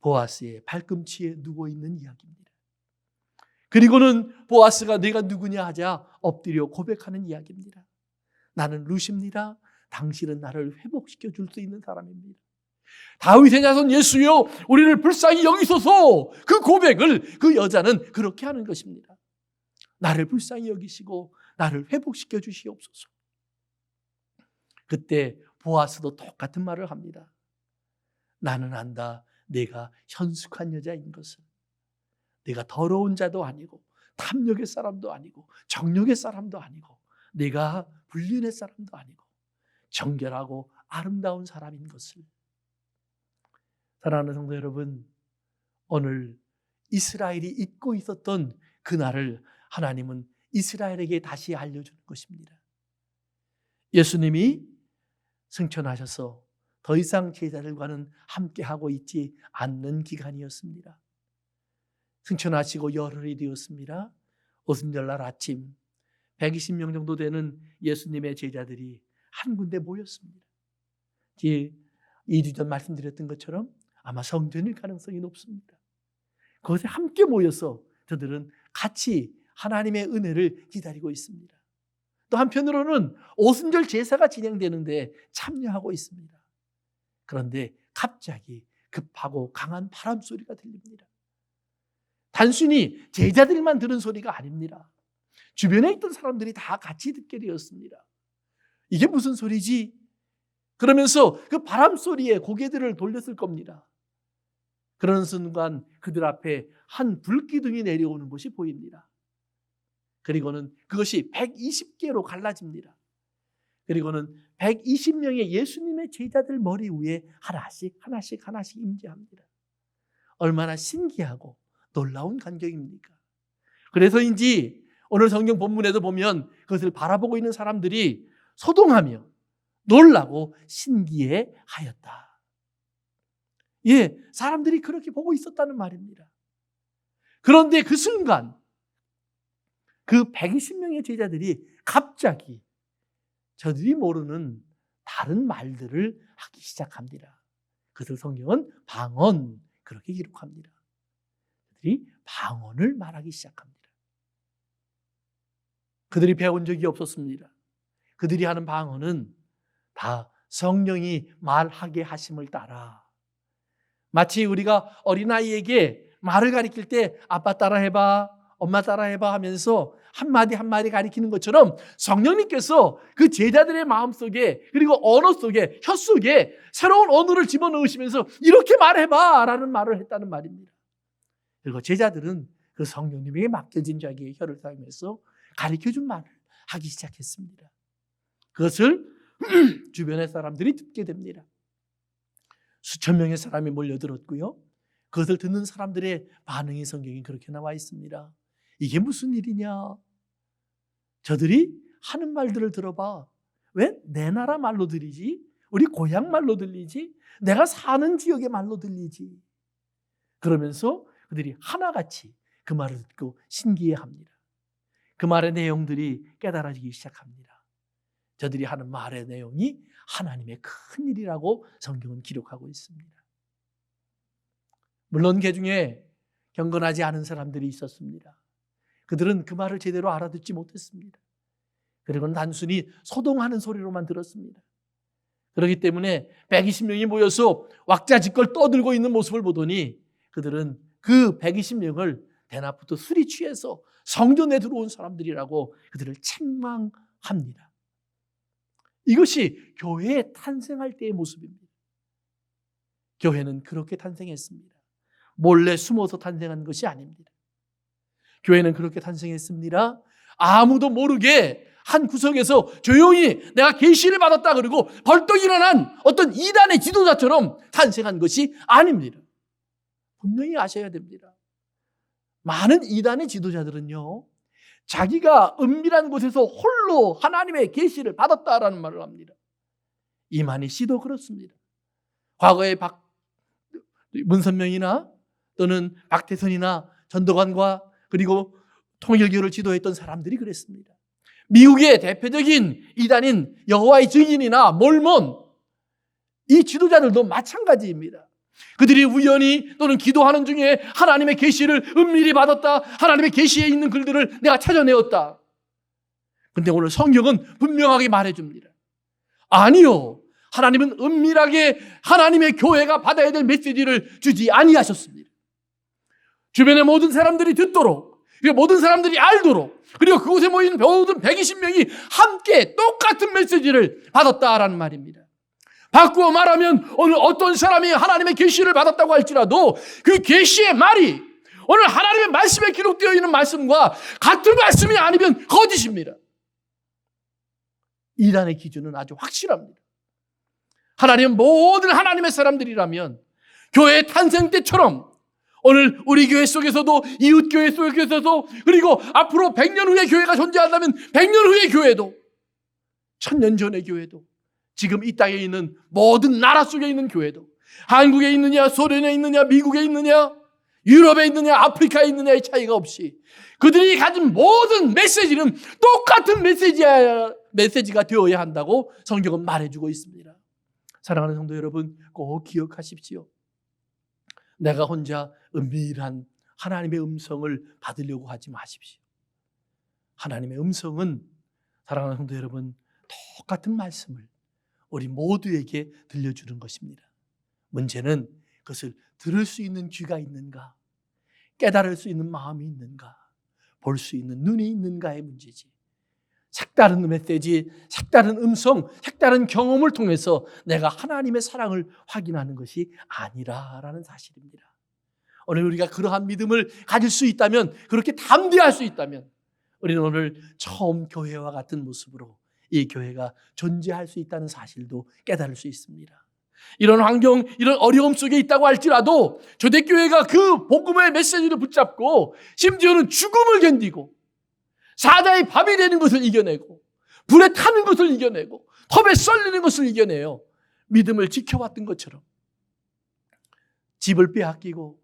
보아스의 발꿈치에 누워있는 이야기입니다. 그리고는 보아스가 내가 누구냐 하자 엎드려 고백하는 이야기입니다. 나는 룻입니다. 당신은 나를 회복시켜 줄 수 있는 사람입니다. 다윗의 자손 예수여 우리를 불쌍히 여기소서. 그 고백을 그 여자는 그렇게 하는 것입니다. 나를 불쌍히 여기시고 나를 회복시켜 주시옵소서. 그때 보아스도 똑같은 말을 합니다. 나는 안다. 내가 현숙한 여자인 것을. 내가 더러운 자도 아니고 탐욕의 사람도 아니고 정욕의 사람도 아니고 내가 불륜의 사람도 아니고 정결하고 아름다운 사람인 것을. 사랑하는 성도 여러분, 오늘 이스라엘이 잊고 있었던 그날을 하나님은 이스라엘에게 다시 알려주는 것입니다. 예수님이 승천하셔서 더 이상 제자들과는 함께하고 있지 않는 기간이었습니다. 승천하시고 열흘이 되었습니다. 오순절날 아침 120명 정도 되는 예수님의 제자들이 한 군데 모였습니다. 2주 전 말씀드렸던 것처럼 아마 성전일 가능성이 높습니다. 그것에 함께 모여서 저들은 같이 하나님의 은혜를 기다리고 있습니다. 또 한편으로는 오순절 제사가 진행되는데 참여하고 있습니다. 그런데 갑자기 급하고 강한 바람 소리가 들립니다. 단순히 제자들만 들은 소리가 아닙니다. 주변에 있던 사람들이 다 같이 듣게 되었습니다. 이게 무슨 소리지? 그러면서 그 바람 소리에 고개들을 돌렸을 겁니다. 그러는 순간 그들 앞에 한 불기둥이 내려오는 것이 보입니다. 그리고는 그것이 120개로 갈라집니다. 그리고는 120명의 예수님의 제자들 머리 위에 하나씩 임재합니다. 얼마나 신기하고 놀라운 광경입니까? 그래서인지 오늘 성경 본문에도 보면 그것을 바라보고 있는 사람들이 소동하며 놀라고 신기해 하였다. 예, 사람들이 그렇게 보고 있었다는 말입니다. 그런데 그 순간 그 120명의 제자들이 갑자기 저들이 모르는 다른 말들을 하기 시작합니다. 그것을 성경은 방언 그렇게 기록합니다. 그들이 방언을 말하기 시작합니다. 그들이 배운 적이 없었습니다. 그들이 하는 방언은 다 성령이 말하게 하심을 따라, 마치 우리가 어린아이에게 말을 가리킬 때 아빠 따라해봐, 엄마 따라해봐 하면서 한마디 한마디 가리키는 것처럼 성령님께서 그 제자들의 마음속에, 그리고 언어 속에, 혀 속에 새로운 언어를 집어넣으시면서 이렇게 말해봐 라는 말을 했다는 말입니다. 그리고 제자들은 그 성령님에게 맡겨진 자기의 혀를 사용해서 가르쳐준 말을 하기 시작했습니다. 그것을 주변의 사람들이 듣게 됩니다. 수천 명의 사람이 몰려들었고요. 그것을 듣는 사람들의 반응이 성경에 그렇게 나와 있습니다. 이게 무슨 일이냐? 저들이 하는 말들을 들어봐. 왜 내 나라 말로 들리지? 우리 고향 말로 들리지? 내가 사는 지역의 말로 들리지? 그러면서 그들이 하나같이 그 말을 듣고 신기해합니다. 그 말의 내용들이 깨달아지기 시작합니다. 저들이 하는 말의 내용이 하나님의 큰 일이라고 성경은 기록하고 있습니다. 물론 그 중에 경건하지 않은 사람들이 있었습니다. 그들은 그 말을 제대로 알아듣지 못했습니다. 그리고는 단순히 소동하는 소리로만 들었습니다. 그렇기 때문에 120명이 모여서 왁자지껄 떠들고 있는 모습을 보더니 그들은 그 120명을 대낮부터 술이 취해서 성전에 들어온 사람들이라고 그들을 책망합니다. 이것이 교회에 탄생할 때의 모습입니다. 교회는 그렇게 탄생했습니다. 몰래 숨어서 탄생한 것이 아닙니다. 교회는 그렇게 탄생했습니다. 아무도 모르게 한 구석에서 조용히 내가 계시를 받았다 그러고 벌떡 일어난 어떤 이단의 지도자처럼 탄생한 것이 아닙니다. 분명히 아셔야 됩니다. 많은 이단의 지도자들은요, 자기가 은밀한 곳에서 홀로 하나님의 계시를 받았다라는 말을 합니다. 이만희 씨도 그렇습니다. 과거에 문선명이나 또는 박태선이나 전도관과 그리고 통일교를 지도했던 사람들이 그랬습니다. 미국의 대표적인 이단인 여호와의 증인이나 몰몬, 이 지도자들도 마찬가지입니다. 그들이 우연히 또는 기도하는 중에 하나님의 계시를 은밀히 받았다, 하나님의 계시에 있는 글들을 내가 찾아내었다. 그런데 오늘 성경은 분명하게 말해줍니다. 아니요, 하나님은 은밀하게 하나님의 교회가 받아야 될 메시지를 주지 아니하셨습니다. 주변의 모든 사람들이 듣도록, 그리고 모든 사람들이 알도록, 그리고 그곳에 모인 모든 120명이 함께 똑같은 메시지를 받았다라는 말입니다. 바꾸어 말하면 오늘 어떤 사람이 하나님의 계시를 받았다고 할지라도 그 계시의 말이 오늘 하나님의 말씀에 기록되어 있는 말씀과 같은 말씀이 아니면 거짓입니다. 이단의 기준은 아주 확실합니다. 하나님은 모든 하나님의 사람들이라면 교회의 탄생 때처럼 오늘 우리 교회 속에서도, 이웃교회 속에서도, 그리고 앞으로 100년 후에 교회가 존재한다면 100년 후의 교회도, 1000년 전의 교회도, 지금 이 땅에 있는 모든 나라 속에 있는 교회도, 한국에 있느냐, 소련에 있느냐, 미국에 있느냐, 유럽에 있느냐, 아프리카에 있느냐의 차이가 없이 그들이 가진 모든 메시지는 똑같은 메시지가 되어야 한다고 성경은 말해주고 있습니다. 사랑하는 성도 여러분, 꼭 기억하십시오. 내가 혼자 은밀한 하나님의 음성을 받으려고 하지 마십시오. 하나님의 음성은 사랑하는 성도 여러분, 똑같은 말씀을 우리 모두에게 들려주는 것입니다. 문제는 그것을 들을 수 있는 귀가 있는가, 깨달을 수 있는 마음이 있는가, 볼 수 있는 눈이 있는가의 문제지. 색다른 메시지, 색다른 음성, 색다른 경험을 통해서 내가 하나님의 사랑을 확인하는 것이 아니라라는 사실입니다. 오늘 우리가 그러한 믿음을 가질 수 있다면, 그렇게 담대할 수 있다면, 우리는 오늘 처음 교회와 같은 모습으로 이 교회가 존재할 수 있다는 사실도 깨달을 수 있습니다. 이런 환경, 이런 어려움 속에 있다고 할지라도 초대교회가 그 복음의 메시지를 붙잡고 심지어는 죽음을 견디고 사자의 밥이 되는 것을 이겨내고 불에 타는 것을 이겨내고 컵에 썰리는 것을 이겨내요. 믿음을 지켜왔던 것처럼 집을 빼앗기고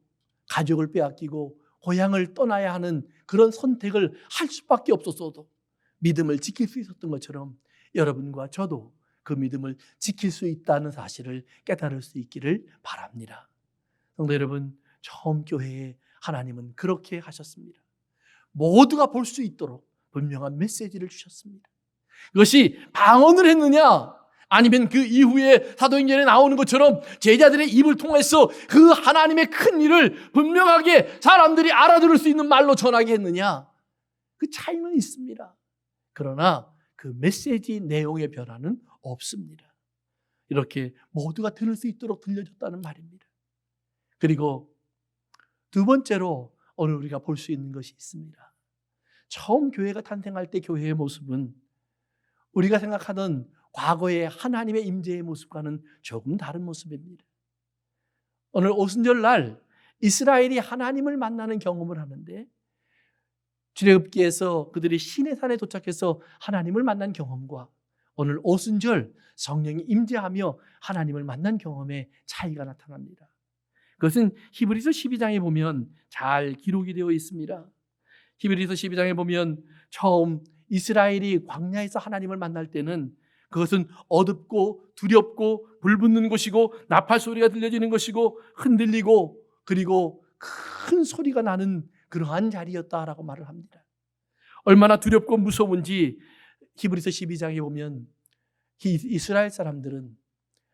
가족을 빼앗기고 고향을 떠나야 하는 그런 선택을 할 수밖에 없었어도 믿음을 지킬 수 있었던 것처럼 여러분과 저도 그 믿음을 지킬 수 있다는 사실을 깨달을 수 있기를 바랍니다. 성도 여러분, 처음 교회에 하나님은 그렇게 하셨습니다. 모두가 볼 수 있도록 분명한 메시지를 주셨습니다. 그것이 방언을 했느냐, 아니면 그 이후에 사도행전에 나오는 것처럼 제자들의 입을 통해서 그 하나님의 큰 일을 분명하게 사람들이 알아들을 수 있는 말로 전하게 했느냐, 그 차이는 있습니다. 그러나 그 메시지 내용의 변화는 없습니다. 이렇게 모두가 들을 수 있도록 들려줬다는 말입니다. 그리고 두 번째로 오늘 우리가 볼 수 있는 것이 있습니다. 처음 교회가 탄생할 때 교회의 모습은 우리가 생각하던 과거의 하나님의 임재의 모습과는 조금 다른 모습입니다. 오늘 오순절날 이스라엘이 하나님을 만나는 경험을 하는데, 출애굽기에서 그들이 시내산에 도착해서 하나님을 만난 경험과 오늘 오순절 성령이 임재하며 하나님을 만난 경험의 차이가 나타납니다. 그것은 히브리서 12장에 보면 잘 기록이 되어 있습니다. 히브리서 12장에 보면 처음 이스라엘이 광야에서 하나님을 만날 때는 그것은 어둡고 두렵고 불 붙는 곳이고 나팔 소리가 들려지는 것이고 흔들리고 그리고 큰 소리가 나는 그러한 자리였다라고 말을 합니다. 얼마나 두렵고 무서운지 히브리서 12장에 보면 이스라엘 사람들은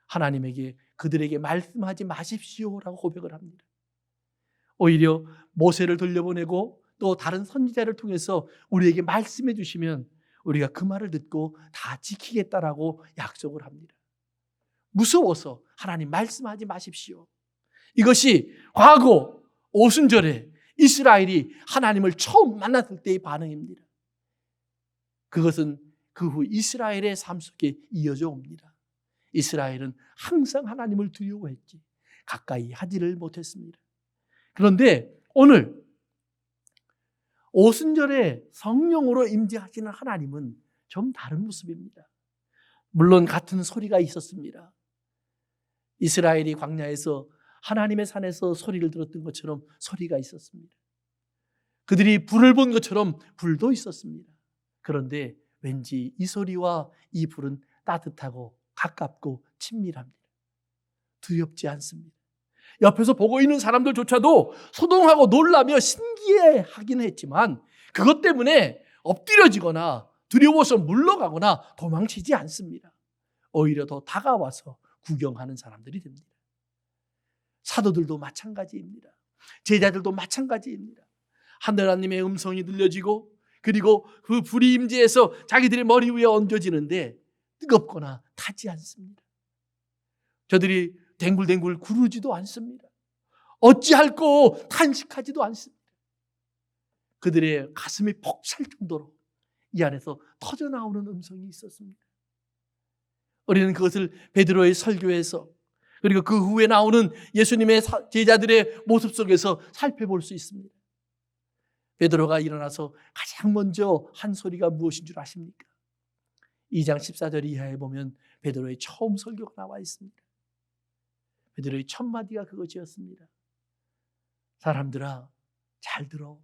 하나님에게 그들에게 말씀하지 마십시오라고 고백을 합니다. 오히려 모세를 돌려보내고 또 다른 선지자를 통해서 우리에게 말씀해 주시면 우리가 그 말을 듣고 다 지키겠다라고 약속을 합니다. 무서워서 하나님 말씀하지 마십시오. 이것이 과거 오순절에 이스라엘이 하나님을 처음 만났을 때의 반응입니다. 그것은 그 후 이스라엘의 삶 속에 이어져 옵니다. 이스라엘은 항상 하나님을 두려워했지 가까이 하지를 못했습니다. 그런데 오늘 오순절에 성령으로 임재하시는 하나님은 좀 다른 모습입니다. 물론 같은 소리가 있었습니다. 이스라엘이 광야에서 하나님의 산에서 소리를 들었던 것처럼 소리가 있었습니다. 그들이 불을 본 것처럼 불도 있었습니다. 그런데 왠지 이 소리와 이 불은 따뜻하고 가깝고 친밀합니다. 두렵지 않습니다. 옆에서 보고 있는 사람들조차도 소동하고 놀라며 신기해하긴 했지만 그것 때문에 엎드려지거나 두려워서 물러가거나 도망치지 않습니다. 오히려 더 다가와서 구경하는 사람들이 됩니다. 사도들도 마찬가지입니다. 제자들도 마찬가지입니다. 하나님의 음성이 들려지고 그리고 그 불이 임재해서 자기들의 머리 위에 얹어지는데 뜨겁거나 타지 않습니다. 저들이 댕굴댕굴 구르지도 않습니다. 어찌할꼬 탄식하지도 않습니다. 그들의 가슴이 벅찰 정도로 이 안에서 터져나오는 음성이 있었습니다. 우리는 그것을 베드로의 설교에서 그리고 그 후에 나오는 예수님의 제자들의 모습 속에서 살펴볼 수 있습니다. 베드로가 일어나서 가장 먼저 한 소리가 무엇인 줄 아십니까? 2장 14절 이하에 보면 베드로의 처음 설교가 나와 있습니다. 베드로의 첫 마디가 그것이었습니다. 사람들아, 잘 들어.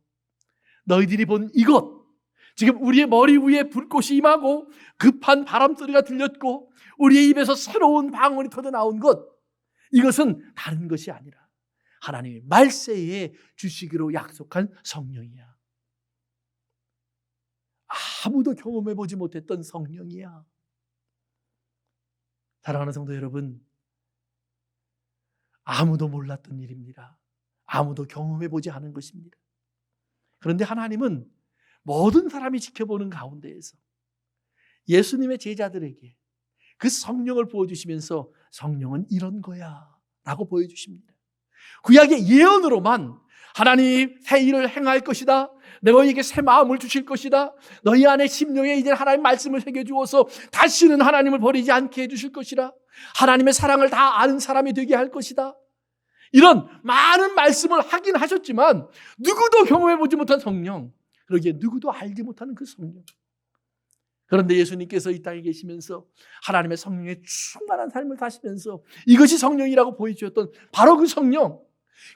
너희들이 본 이것, 지금 우리의 머리 위에 불꽃이 임하고 급한 바람소리가 들렸고 우리의 입에서 새로운 방언이 터져나온 것, 이것은 다른 것이 아니라 하나님의 말세에 주시기로 약속한 성령이야. 아무도 경험해보지 못했던 성령이야. 사랑하는 성도 여러분, 아무도 몰랐던 일입니다. 아무도 경험해보지 않은 것입니다. 그런데 하나님은 모든 사람이 지켜보는 가운데에서 예수님의 제자들에게 그 성령을 부어주시면서 성령은 이런 거야 라고 보여주십니다. 구약의 예언으로만 하나님이 새 일을 행할 것이다, 너희에게 새 마음을 주실 것이다, 너희 안에 심령에 이제 하나님의 말씀을 새겨주어서 다시는 하나님을 버리지 않게 해주실 것이다, 하나님의 사랑을 다 아는 사람이 되게 할 것이다, 이런 많은 말씀을 하긴 하셨지만 누구도 경험해보지 못한 성령, 그러기에 누구도 알지 못하는 그 성령. 그런데 예수님께서 이 땅에 계시면서 하나님의 성령에 충만한 삶을 사시면서 이것이 성령이라고 보여주셨던 바로 그 성령,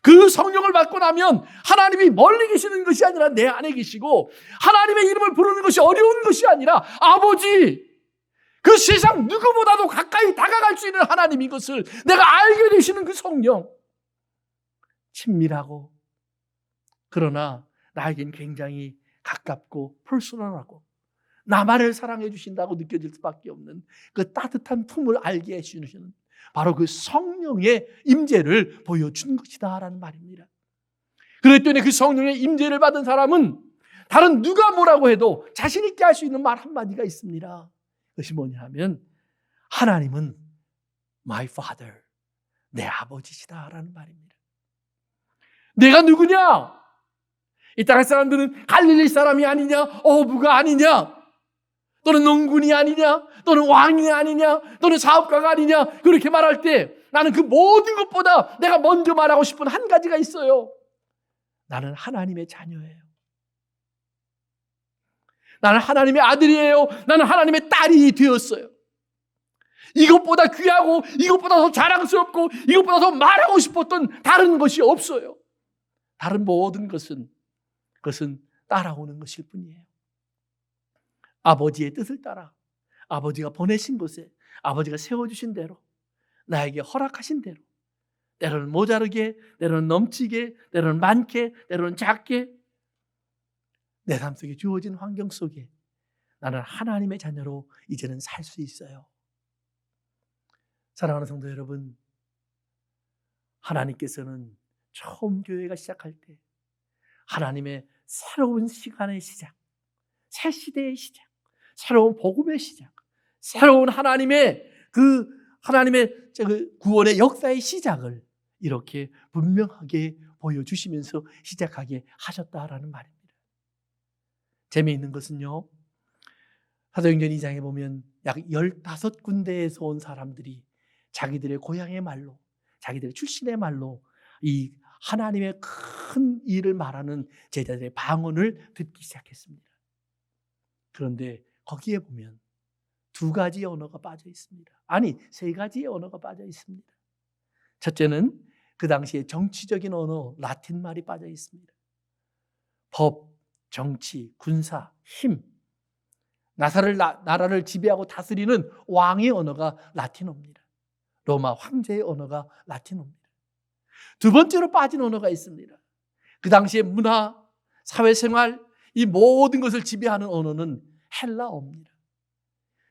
그 성령을 받고 나면 하나님이 멀리 계시는 것이 아니라 내 안에 계시고, 하나님의 이름을 부르는 것이 어려운 것이 아니라 아버지, 그 세상 누구보다도 가까이 다가갈 수 있는 하나님, 이것을 내가 알게 되시는 그 성령, 친밀하고 그러나 나에겐 굉장히 가깝고 퍼스널하고 나만을 사랑해 주신다고 느껴질 수밖에 없는 그 따뜻한 품을 알게 해주시는 바로 그 성령의 임재를 보여준 것이다 라는 말입니다. 그랬더니 그 성령의 임재를 받은 사람은 다른 누가 뭐라고 해도 자신 있게 할 수 있는 말 한마디가 있습니다. 그것이 뭐냐 하면 하나님은 my father, 내 아버지시다 라는 말입니다. 내가 누구냐? 이 땅의 사람들은 갈릴리 사람이 아니냐, 어부가 아니냐, 또는 농군이 아니냐, 또는 왕이 아니냐, 또는 사업가가 아니냐, 그렇게 말할 때 나는 그 모든 것보다 내가 먼저 말하고 싶은 한 가지가 있어요. 나는 하나님의 자녀예요. 나는 하나님의 아들이에요. 나는 하나님의 딸이 되었어요. 이것보다 귀하고 이것보다 더 자랑스럽고 이것보다 더 말하고 싶었던 다른 것이 없어요. 다른 모든 그것은 따라오는 것일 뿐이에요. 아버지의 뜻을 따라, 아버지가 보내신 곳에, 아버지가 세워주신 대로, 나에게 허락하신 대로, 때로는 모자르게, 때로는 넘치게, 때로는 많게, 때로는 작게, 내 삶 속에 주어진 환경 속에 나는 하나님의 자녀로 이제는 살 수 있어요. 사랑하는 성도 여러분, 하나님께서는 처음 교회가 시작할 때 하나님의 새로운 시간의 시작, 새 시대의 시작, 새로운 복음의 시작, 새로운 하나님의 그 구원의 역사의 시작을 이렇게 분명하게 보여주시면서 시작하게 하셨다라는 말입니다. 재미있는 것은요, 사도행전 2장에 보면 약 15군데에서 온 사람들이 자기들의 고향의 말로, 자기들의 출신의 말로 이 하나님의 큰 일을 말하는 제자들의 방언을 듣기 시작했습니다. 그런데 거기에 보면 2가지 언어가 빠져 있습니다. 아니, 3가지의 언어가 빠져 있습니다. 첫째는 그 당시에 정치적인 언어, 라틴 말이 빠져 있습니다. 법, 정치, 군사, 힘, 나라를 지배하고 다스리는 왕의 언어가 라틴어입니다. 로마 황제의 언어가 라틴어입니다. 2번째로 빠진 언어가 있습니다. 그 당시의 문화, 사회생활, 이 모든 것을 지배하는 언어는 헬라어입니다.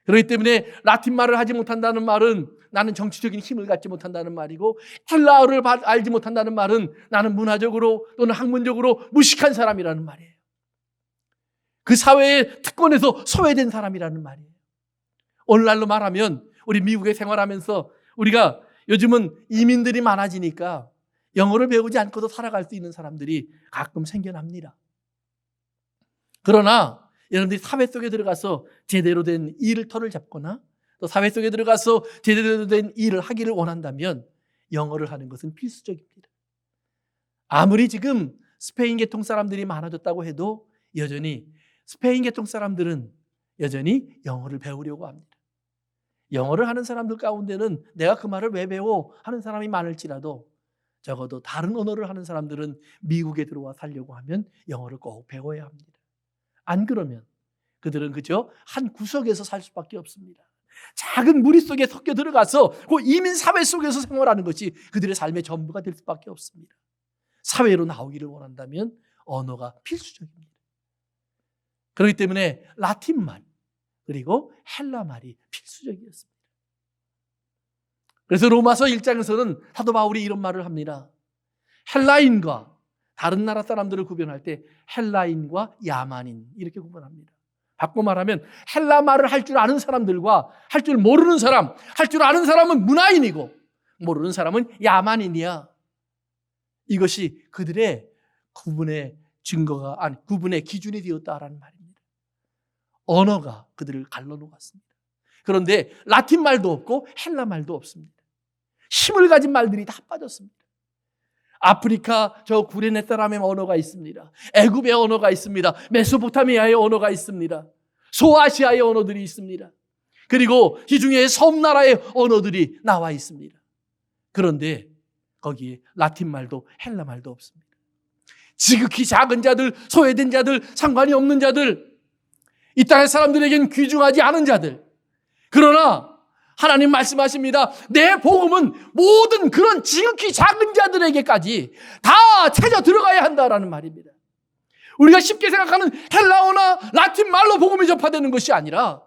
그렇기 때문에 라틴 말을 하지 못한다는 말은 나는 정치적인 힘을 갖지 못한다는 말이고, 헬라어를 알지 못한다는 말은 나는 문화적으로 또는 학문적으로 무식한 사람이라는 말이에요. 그 사회의 특권에서 소외된 사람이라는 말이에요. 오늘날로 말하면 우리 미국에 생활하면서 우리가 요즘은 이민들이 많아지니까 영어를 배우지 않고도 살아갈 수 있는 사람들이 가끔 생겨납니다. 그러나 여러분들이 사회 속에 들어가서 제대로 된 일터를 잡거나 또 사회 속에 들어가서 제대로 된 일을 하기를 원한다면 영어를 하는 것은 필수적입니다. 아무리 지금 스페인 계통 사람들이 많아졌다고 해도 여전히 스페인 계통 사람들은 여전히 영어를 배우려고 합니다. 영어를 하는 사람들 가운데는 내가 그 말을 왜 배워 하는 사람이 많을지라도 적어도 다른 언어를 하는 사람들은 미국에 들어와 살려고 하면 영어를 꼭 배워야 합니다. 안 그러면 그들은 그저 한 구석에서 살 수밖에 없습니다. 작은 무리 속에 섞여 들어가서 그 이민 사회 속에서 생활하는 것이 그들의 삶의 전부가 될 수밖에 없습니다. 사회로 나오기를 원한다면 언어가 필수적입니다. 그렇기 때문에 라틴말 그리고 헬라말이 필수적이었습니다. 그래서 로마서 1장에서는 사도 바울이 이런 말을 합니다. 헬라인과 다른 나라 사람들을 구별할 때 헬라인과 야만인 이렇게 구분합니다. 바꿔 말하면 헬라 말을 할 줄 아는 사람들과 할 줄 모르는 사람, 할 줄 아는 사람은 문화인이고 모르는 사람은 야만인이야. 이것이 그들의 구분의 증거가 아니 구분의 기준이 되었다라는 말입니다. 언어가 그들을 갈라놓았습니다. 그런데 라틴 말도 없고 헬라 말도 없습니다. 힘을 가진 말들이 다 빠졌습니다. 아프리카 저 구레네 사람의 언어가 있습니다. 애굽의 언어가 있습니다. 메소포타미아의 언어가 있습니다. 소아시아의 언어들이 있습니다. 그리고 이 중에 섬나라의 언어들이 나와 있습니다. 그런데 거기에 라틴 말도 헬라 말도 없습니다. 지극히 작은 자들, 소외된 자들, 상관이 없는 자들, 이 땅의 사람들에겐 귀중하지 않은 자들. 그러나 하나님 말씀하십니다. 내 복음은 모든 그런 지극히 작은 자들에게까지 다 찾아 들어가야 한다라는 말입니다. 우리가 쉽게 생각하는 헬라어나 라틴 말로 복음이 전파되는 것이 아니라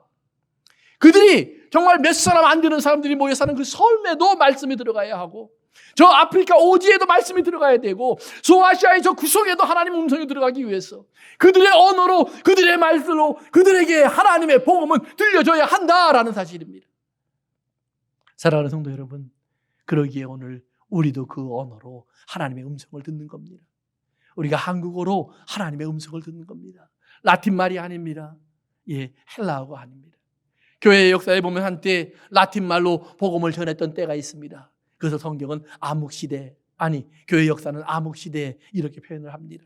그들이 정말 몇 사람 안 되는 사람들이 모여 사는 그 섬에도 말씀이 들어가야 하고 저 아프리카 오지에도 말씀이 들어가야 되고 소아시아의 저 구석에도 하나님 음성이 들어가기 위해서 그들의 언어로 그들의 말씀으로 그들에게 하나님의 복음은 들려줘야 한다라는 사실입니다. 사랑하는 성도 여러분, 그러기에 오늘 우리도 그 언어로 하나님의 음성을 듣는 겁니다. 우리가 한국어로 하나님의 음성을 듣는 겁니다. 라틴 말이 아닙니다. 예, 헬라어가 아닙니다. 교회의 역사에 보면 한때 라틴 말로 복음을 전했던 때가 있습니다. 그래서 성경은 암흑시대, 아니 교회 역사는 암흑시대 이렇게 표현을 합니다.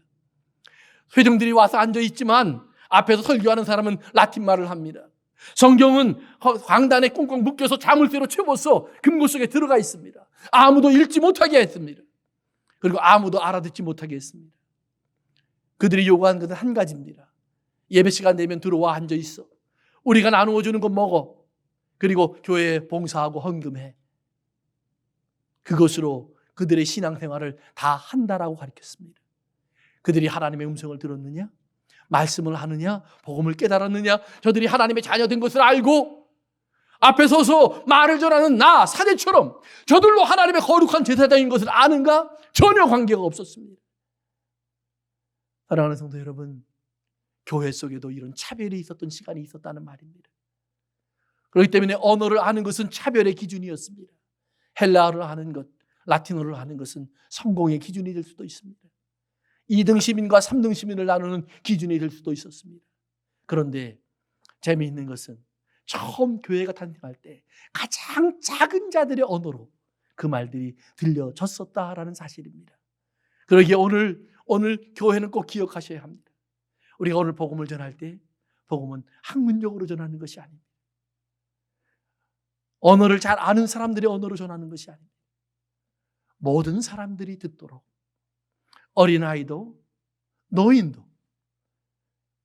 회중들이 와서 앉아있지만 앞에서 설교하는 사람은 라틴 말을 합니다. 성경은 광단에 꽁꽁 묶여서 자물쇠로 채워서 금고 속에 들어가 있습니다. 아무도 읽지 못하게 했습니다. 그리고 아무도 알아듣지 못하게 했습니다. 그들이 요구한 것은 한 가지입니다. 예배 시간 되면 들어와 앉아있어. 우리가 나누어 주는 거 먹어. 그리고 교회에 봉사하고 헌금해. 그것으로 그들의 신앙생활을 다 한다라고 가르쳤습니다. 그들이 하나님의 음성을 들었느냐? 말씀을 하느냐? 복음을 깨달았느냐? 저들이 하나님의 자녀된 것을 알고 앞에 서서 말을 전하는 나 사제처럼 저들로 하나님의 거룩한 제사장인 것을 아는가? 전혀 관계가 없었습니다. 사랑하는 성도 여러분, 교회 속에도 이런 차별이 있었던 시간이 있었다는 말입니다. 그렇기 때문에 언어를 아는 것은 차별의 기준이었습니다. 헬라어를 아는 것, 라틴어를 아는 것은 성공의 기준이 될 수도 있습니다. 2등 시민과 3등 시민을 나누는 기준이 될 수도 있었습니다. 그런데 재미있는 것은 처음 교회가 탄생할 때 가장 작은 자들의 언어로 그 말들이 들려졌었다라는 사실입니다. 그러기에 오늘 교회는 꼭 기억하셔야 합니다. 우리가 오늘 복음을 전할 때 복음은 학문적으로 전하는 것이 아닙니다. 언어를 잘 아는 사람들의 언어로 전하는 것이 아닙니다. 모든 사람들이 듣도록 어린아이도 노인도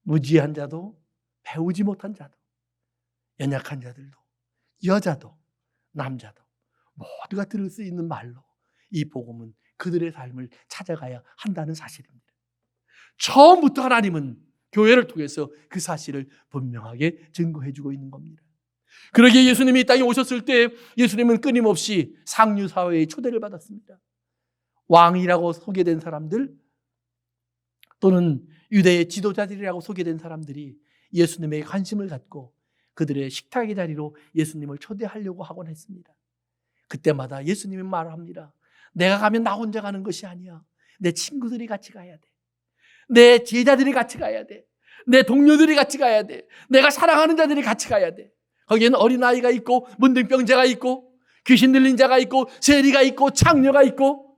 무지한 자도 배우지 못한 자도 연약한 자들도 여자도 남자도 모두가 들을 수 있는 말로 이 복음은 그들의 삶을 찾아가야 한다는 사실입니다. 처음부터 하나님은 교회를 통해서 그 사실을 분명하게 증거해 주고 있는 겁니다. 그러기에 예수님이 이 땅에 오셨을 때 예수님은 끊임없이 상류사회의 초대를 받았습니다. 왕이라고 소개된 사람들 또는 유대의 지도자들이라고 소개된 사람들이 예수님에게 관심을 갖고 그들의 식탁의 자리로 예수님을 초대하려고 하곤 했습니다. 그때마다 예수님은 말합니다. 내가 가면 나 혼자 가는 것이 아니야. 내 친구들이 같이 가야 돼. 내 제자들이 같이 가야 돼. 내 동료들이 같이 가야 돼. 내가 사랑하는 자들이 같이 가야 돼. 거기에는 어린아이가 있고 문둥병자가 있고 귀신 들린 자가 있고 세리가 있고 창녀가 있고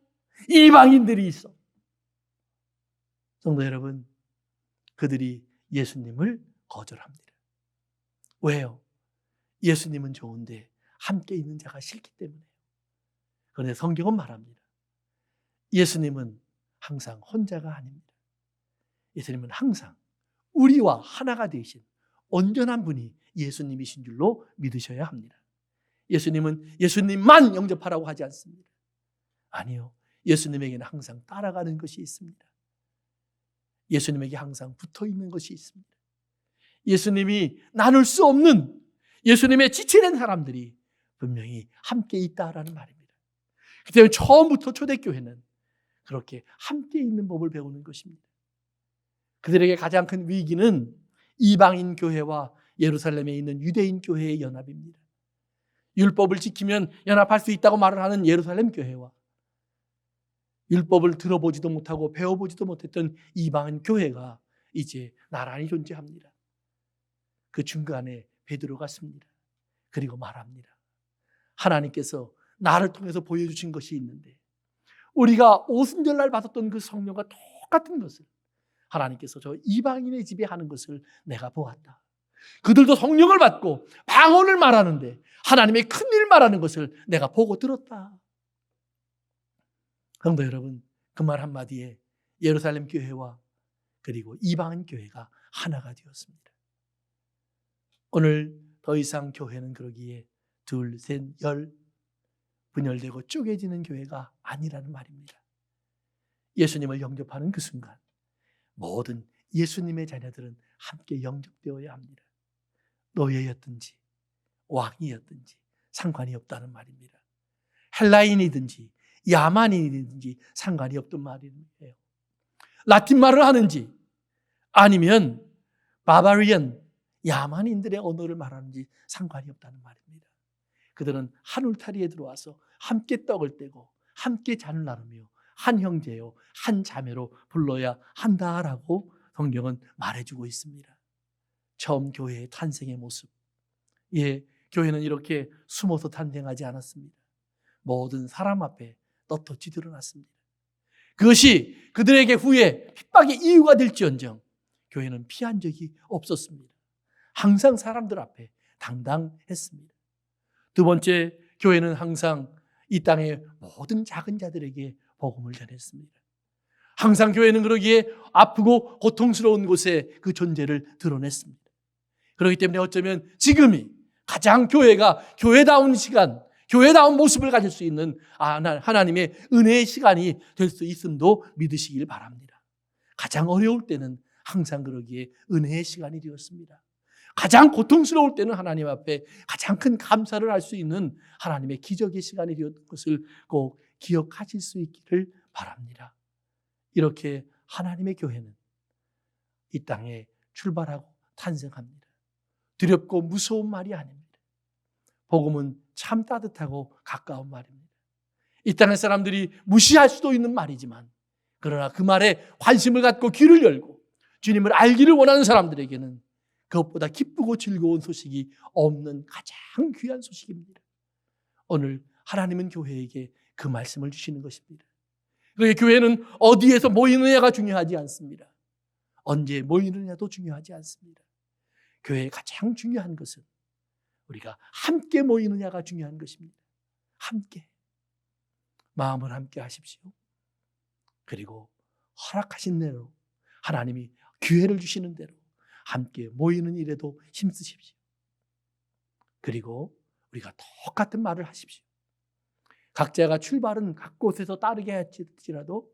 이방인들이 있어. 성도 여러분, 그들이 예수님을 거절합니다. 왜요? 예수님은 좋은데 함께 있는 자가 싫기 때문에요. 그런데 성경은 말합니다. 예수님은 항상 혼자가 아닙니다. 예수님은 항상 우리와 하나가 되신 온전한 분이 예수님이신 줄로 믿으셔야 합니다. 예수님은 예수님만 영접하라고 하지 않습니다. 아니요. 예수님에게는 항상 따라가는 것이 있습니다. 예수님에게 항상 붙어 있는 것이 있습니다. 예수님이 나눌 수 없는 예수님의 지체된 사람들이 분명히 함께 있다라는 말입니다. 그 때문에 처음부터 초대교회는 그렇게 함께 있는 법을 배우는 것입니다. 그들에게 가장 큰 위기는 이방인 교회와 예루살렘에 있는 유대인 교회의 연합입니다. 율법을 지키면 연합할 수 있다고 말을 하는 예루살렘 교회와 율법을 들어보지도 못하고 배워보지도 못했던 이방인 교회가 이제 나란히 존재합니다. 그 중간에 베드로가 씁니다. 그리고 말합니다. 하나님께서 나를 통해서 보여주신 것이 있는데 우리가 오순절날 받았던 그 성령과 똑같은 것을 하나님께서 저 이방인의 집에 하는 것을 내가 보았다. 그들도 성령을 받고 방언을 말하는데 하나님의 큰일 말하는 것을 내가 보고 들었다. 성도 여러분, 그 말 한마디에 예루살렘 교회와 그리고 이방인 교회가 하나가 되었습니다. 오늘 더 이상 교회는 그러기에 둘, 셋, 열 분열되고 쪼개지는 교회가 아니라는 말입니다. 예수님을 영접하는 그 순간 모든 예수님의 자녀들은 함께 영접되어야 합니다. 노예였든지 왕이었든지 상관이 없다는 말입니다. 헬라인이든지 야만인이든지 상관이 없던 말이에요. 라틴 말을 하는지 아니면 바바리안 야만인들의 언어를 말하는지 상관이 없다는 말입니다. 그들은 한 울타리에 들어와서 함께 떡을 떼고 함께 잔을 나누며 한 형제요 한 자매로 불러야 한다라고 성경은 말해주고 있습니다. 처음 교회의 탄생의 모습, 교회는 이렇게 숨어서 탄생하지 않았습니다. 모든 사람 앞에 떳떳이 드러났습니다. 그것이 그들에게 후에 핍박의 이유가 될지언정 교회는 피한 적이 없었습니다. 항상 사람들 앞에 당당했습니다. 두 번째, 교회는 항상 이 땅의 모든 작은 자들에게 복음을 전했습니다. 항상 교회는 그러기에 아프고 고통스러운 곳에 그 존재를 드러냈습니다. 그렇기 때문에 어쩌면 지금이 가장 교회가 교회다운 시간, 교회다운 모습을 가질 수 있는 하나님의 은혜의 시간이 될 수 있음도 믿으시길 바랍니다. 가장 어려울 때는 항상 그러기에 은혜의 시간이 되었습니다. 가장 고통스러울 때는 하나님 앞에 가장 큰 감사를 할 수 있는 하나님의 기적의 시간이 되었던 것을 꼭 기억하실 수 있기를 바랍니다. 이렇게 하나님의 교회는 이 땅에 출발하고 탄생합니다. 두렵고 무서운 말이 아닙니다. 복음은 참 따뜻하고 가까운 말입니다. 이 땅의 사람들이 무시할 수도 있는 말이지만 그러나 그 말에 관심을 갖고 귀를 열고 주님을 알기를 원하는 사람들에게는 그것보다 기쁘고 즐거운 소식이 없는 가장 귀한 소식입니다. 오늘 하나님은 교회에게 그 말씀을 주시는 것입니다. 그러기에 교회는 어디에서 모이느냐가 중요하지 않습니다. 언제 모이느냐도 중요하지 않습니다. 교회의 가장 중요한 것은 우리가 함께 모이느냐가 중요한 것입니다. 함께. 마음을 함께 하십시오. 그리고 허락하신 대로 하나님이 기회를 주시는 대로 함께 모이는 일에도 힘쓰십시오. 그리고 우리가 똑같은 말을 하십시오. 각자가 출발은 각 곳에서 따르게 할지라도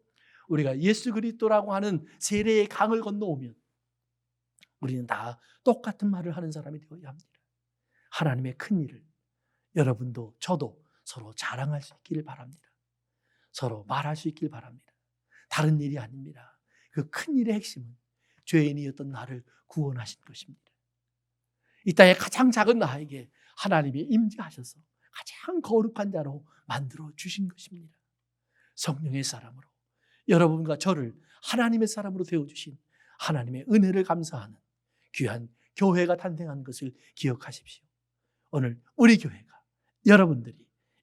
우리가 예수 그리스도라고 하는 세례의 강을 건너오면 우리는 다 똑같은 말을 하는 사람이 되어야 합니다. 하나님의 큰 일을 여러분도 저도 서로 자랑할 수 있기를 바랍니다. 서로 말할 수 있기를 바랍니다. 다른 일이 아닙니다. 그 큰 일의 핵심은 죄인이었던 나를 구원하신 것입니다. 이 땅의 가장 작은 나에게 하나님이 임재하셔서 가장 거룩한 자로 만들어 주신 것입니다. 성령의 사람으로 여러분과 저를 하나님의 사람으로 세워주신 하나님의 은혜를 감사하는 귀한 교회가 탄생한 것을 기억하십시오. 오늘 우리 교회가 여러분들이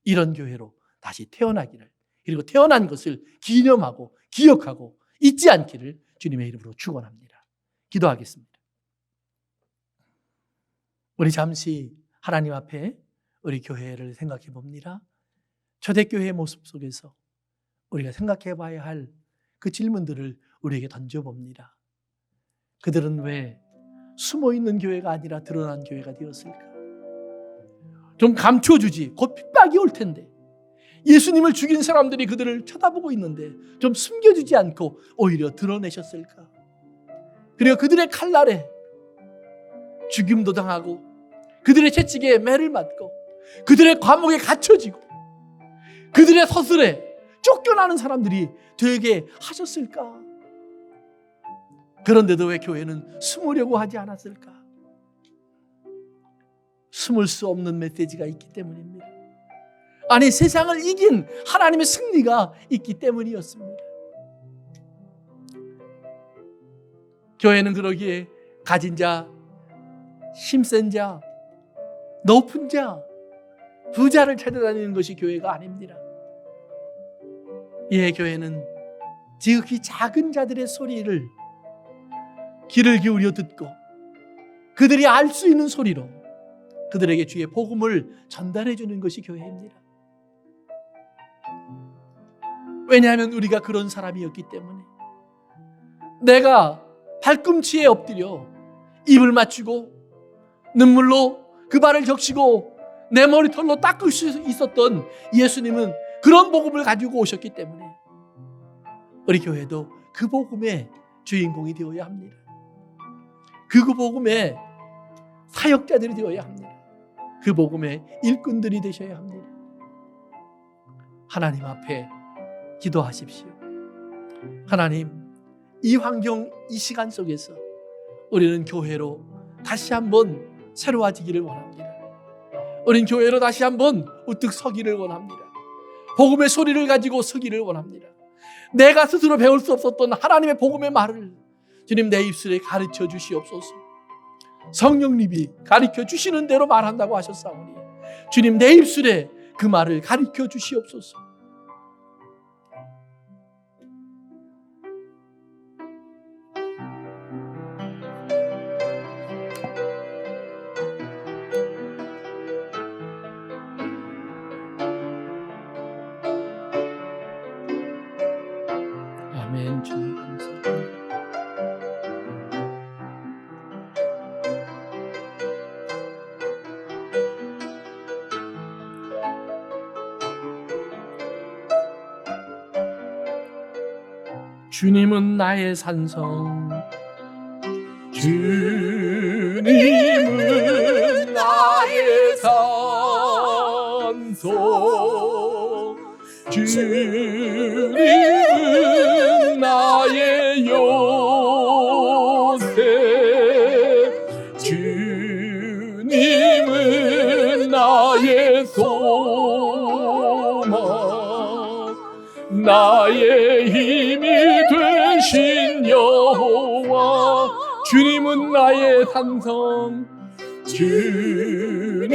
이런 교회로 다시 태어나기를, 그리고 태어난 것을 기념하고 기억하고 잊지 않기를 주님의 이름으로 축원합니다. 기도하겠습니다. 우리 잠시 하나님 앞에 우리 교회를 생각해 봅니다. 초대교회의 모습 속에서 우리가 생각해 봐야 할 그 질문들을 우리에게 던져봅니다. 그들은 왜 숨어있는 교회가 아니라 드러난 교회가 되었을까? 좀 감춰주지. 곧 핍박이 올 텐데 예수님을 죽인 사람들이 그들을 쳐다보고 있는데 좀 숨겨주지 않고 오히려 드러내셨을까? 그리고 그들의 칼날에 죽임도 당하고 그들의 채찍에 매를 맞고 그들의 감옥에 갇혀지고 그들의 서슬에 쫓겨나는 사람들이 되게 하셨을까? 그런데도 왜 교회는 숨으려고 하지 않았을까? 숨을 수 없는 메시지가 있기 때문입니다. 아니, 세상을 이긴 하나님의 승리가 있기 때문이었습니다. 교회는 그러기에 가진 자, 힘센 자, 높은 자, 부자를 찾아다니는 것이 교회가 아닙니다. 예, 교회는 지극히 작은 자들의 소리를 귀를 기울여 듣고 그들이 알 수 있는 소리로 그들에게 주의 복음을 전달해 주는 것이 교회입니다. 왜냐하면 우리가 그런 사람이었기 때문에 내가 발꿈치에 엎드려 입을 맞추고 눈물로 그 발을 적시고 내 머리털로 닦을 수 있었던 예수님은 그런 복음을 가지고 오셨기 때문에 우리 교회도 그 복음의 주인공이 되어야 합니다. 그 복음의 사역자들이 되어야 합니다. 그 복음의 일꾼들이 되셔야 합니다. 하나님 앞에 기도하십시오. 하나님, 이 환경, 이 시간 속에서 우리는 교회로 다시 한번 새로워지기를 원합니다. 우린 교회로 다시 한번 우뚝 서기를 원합니다. 복음의 소리를 가지고 서기를 원합니다. 내가 스스로 배울 수 없었던 하나님의 복음의 말을 주님 내 입술에 가르쳐 주시옵소서. 성령님이 가르쳐 주시는 대로 말한다고 하셨사오니 주님 내 입술에 그 말을 가르쳐 주시옵소서. 아멘. 주님 감사합니다. 주님은 나의 산성, 주님은 나의 산성, 주님은 나의 요새, 주님은 나의 소망, 나의 힘이 되신 여호와. 주님은 나의 산성, 주님은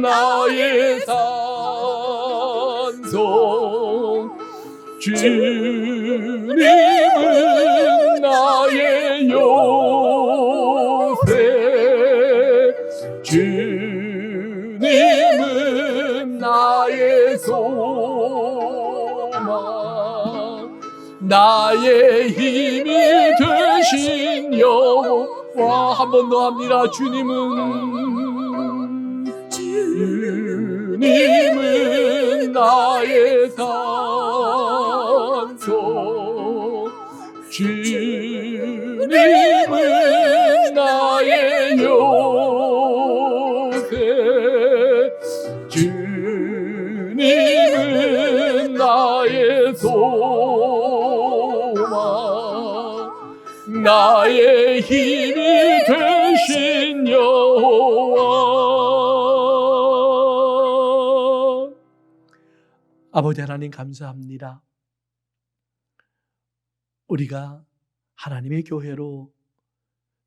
나의 산성, 주님은 나의 요새, 주님은 나의 소망, 나의 힘이 되신 여호와. 한 번 더 합니다. 주님은 나의 산성, 주님은 나의 요새, 주님은 나의 소망, 나의 힘이 되신 여호와. 아버지 하나님 감사합니다. 우리가 하나님의 교회로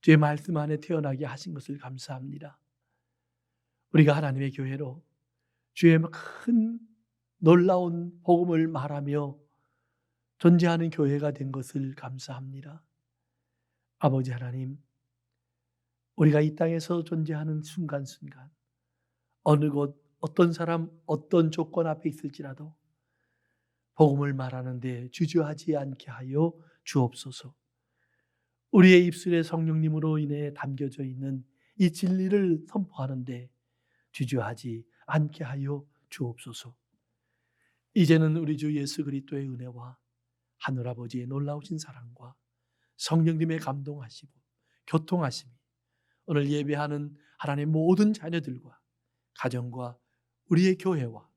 주의 말씀 안에 태어나게 하신 것을 감사합니다. 우리가 하나님의 교회로 주의 큰 놀라운 복음을 말하며 존재하는 교회가 된 것을 감사합니다. 아버지 하나님, 우리가 이 땅에서 존재하는 순간순간 어느 곳, 어떤 사람, 어떤 조건 앞에 있을지라도 복음을 말하는데 주저하지 않게 하여 주옵소서. 우리의 입술에 성령님으로 인해 담겨져 있는 이 진리를 선포하는데 주저하지 않게 하여 주옵소서. 이제는 우리 주 예수 그리스도의 은혜와 하늘아버지의 놀라우신 사랑과 성령님의 감동하시고 교통하심이 오늘 예배하는 하나님의 모든 자녀들과 가정과 우리의 교회와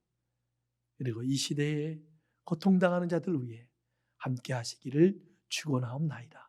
그리고 이 시대에 고통당하는 자들 위해 함께 하시기를 축원하옵나이다.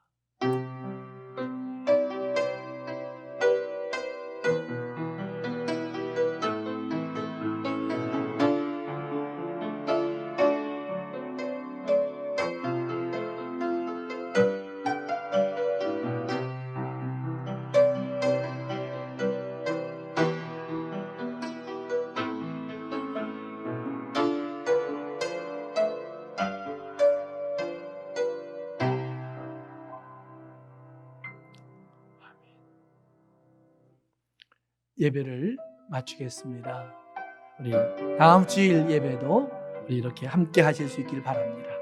예배를 마치겠습니다. 우리 다음 주일 예배도 우리 이렇게 함께 하실 수 있길 바랍니다.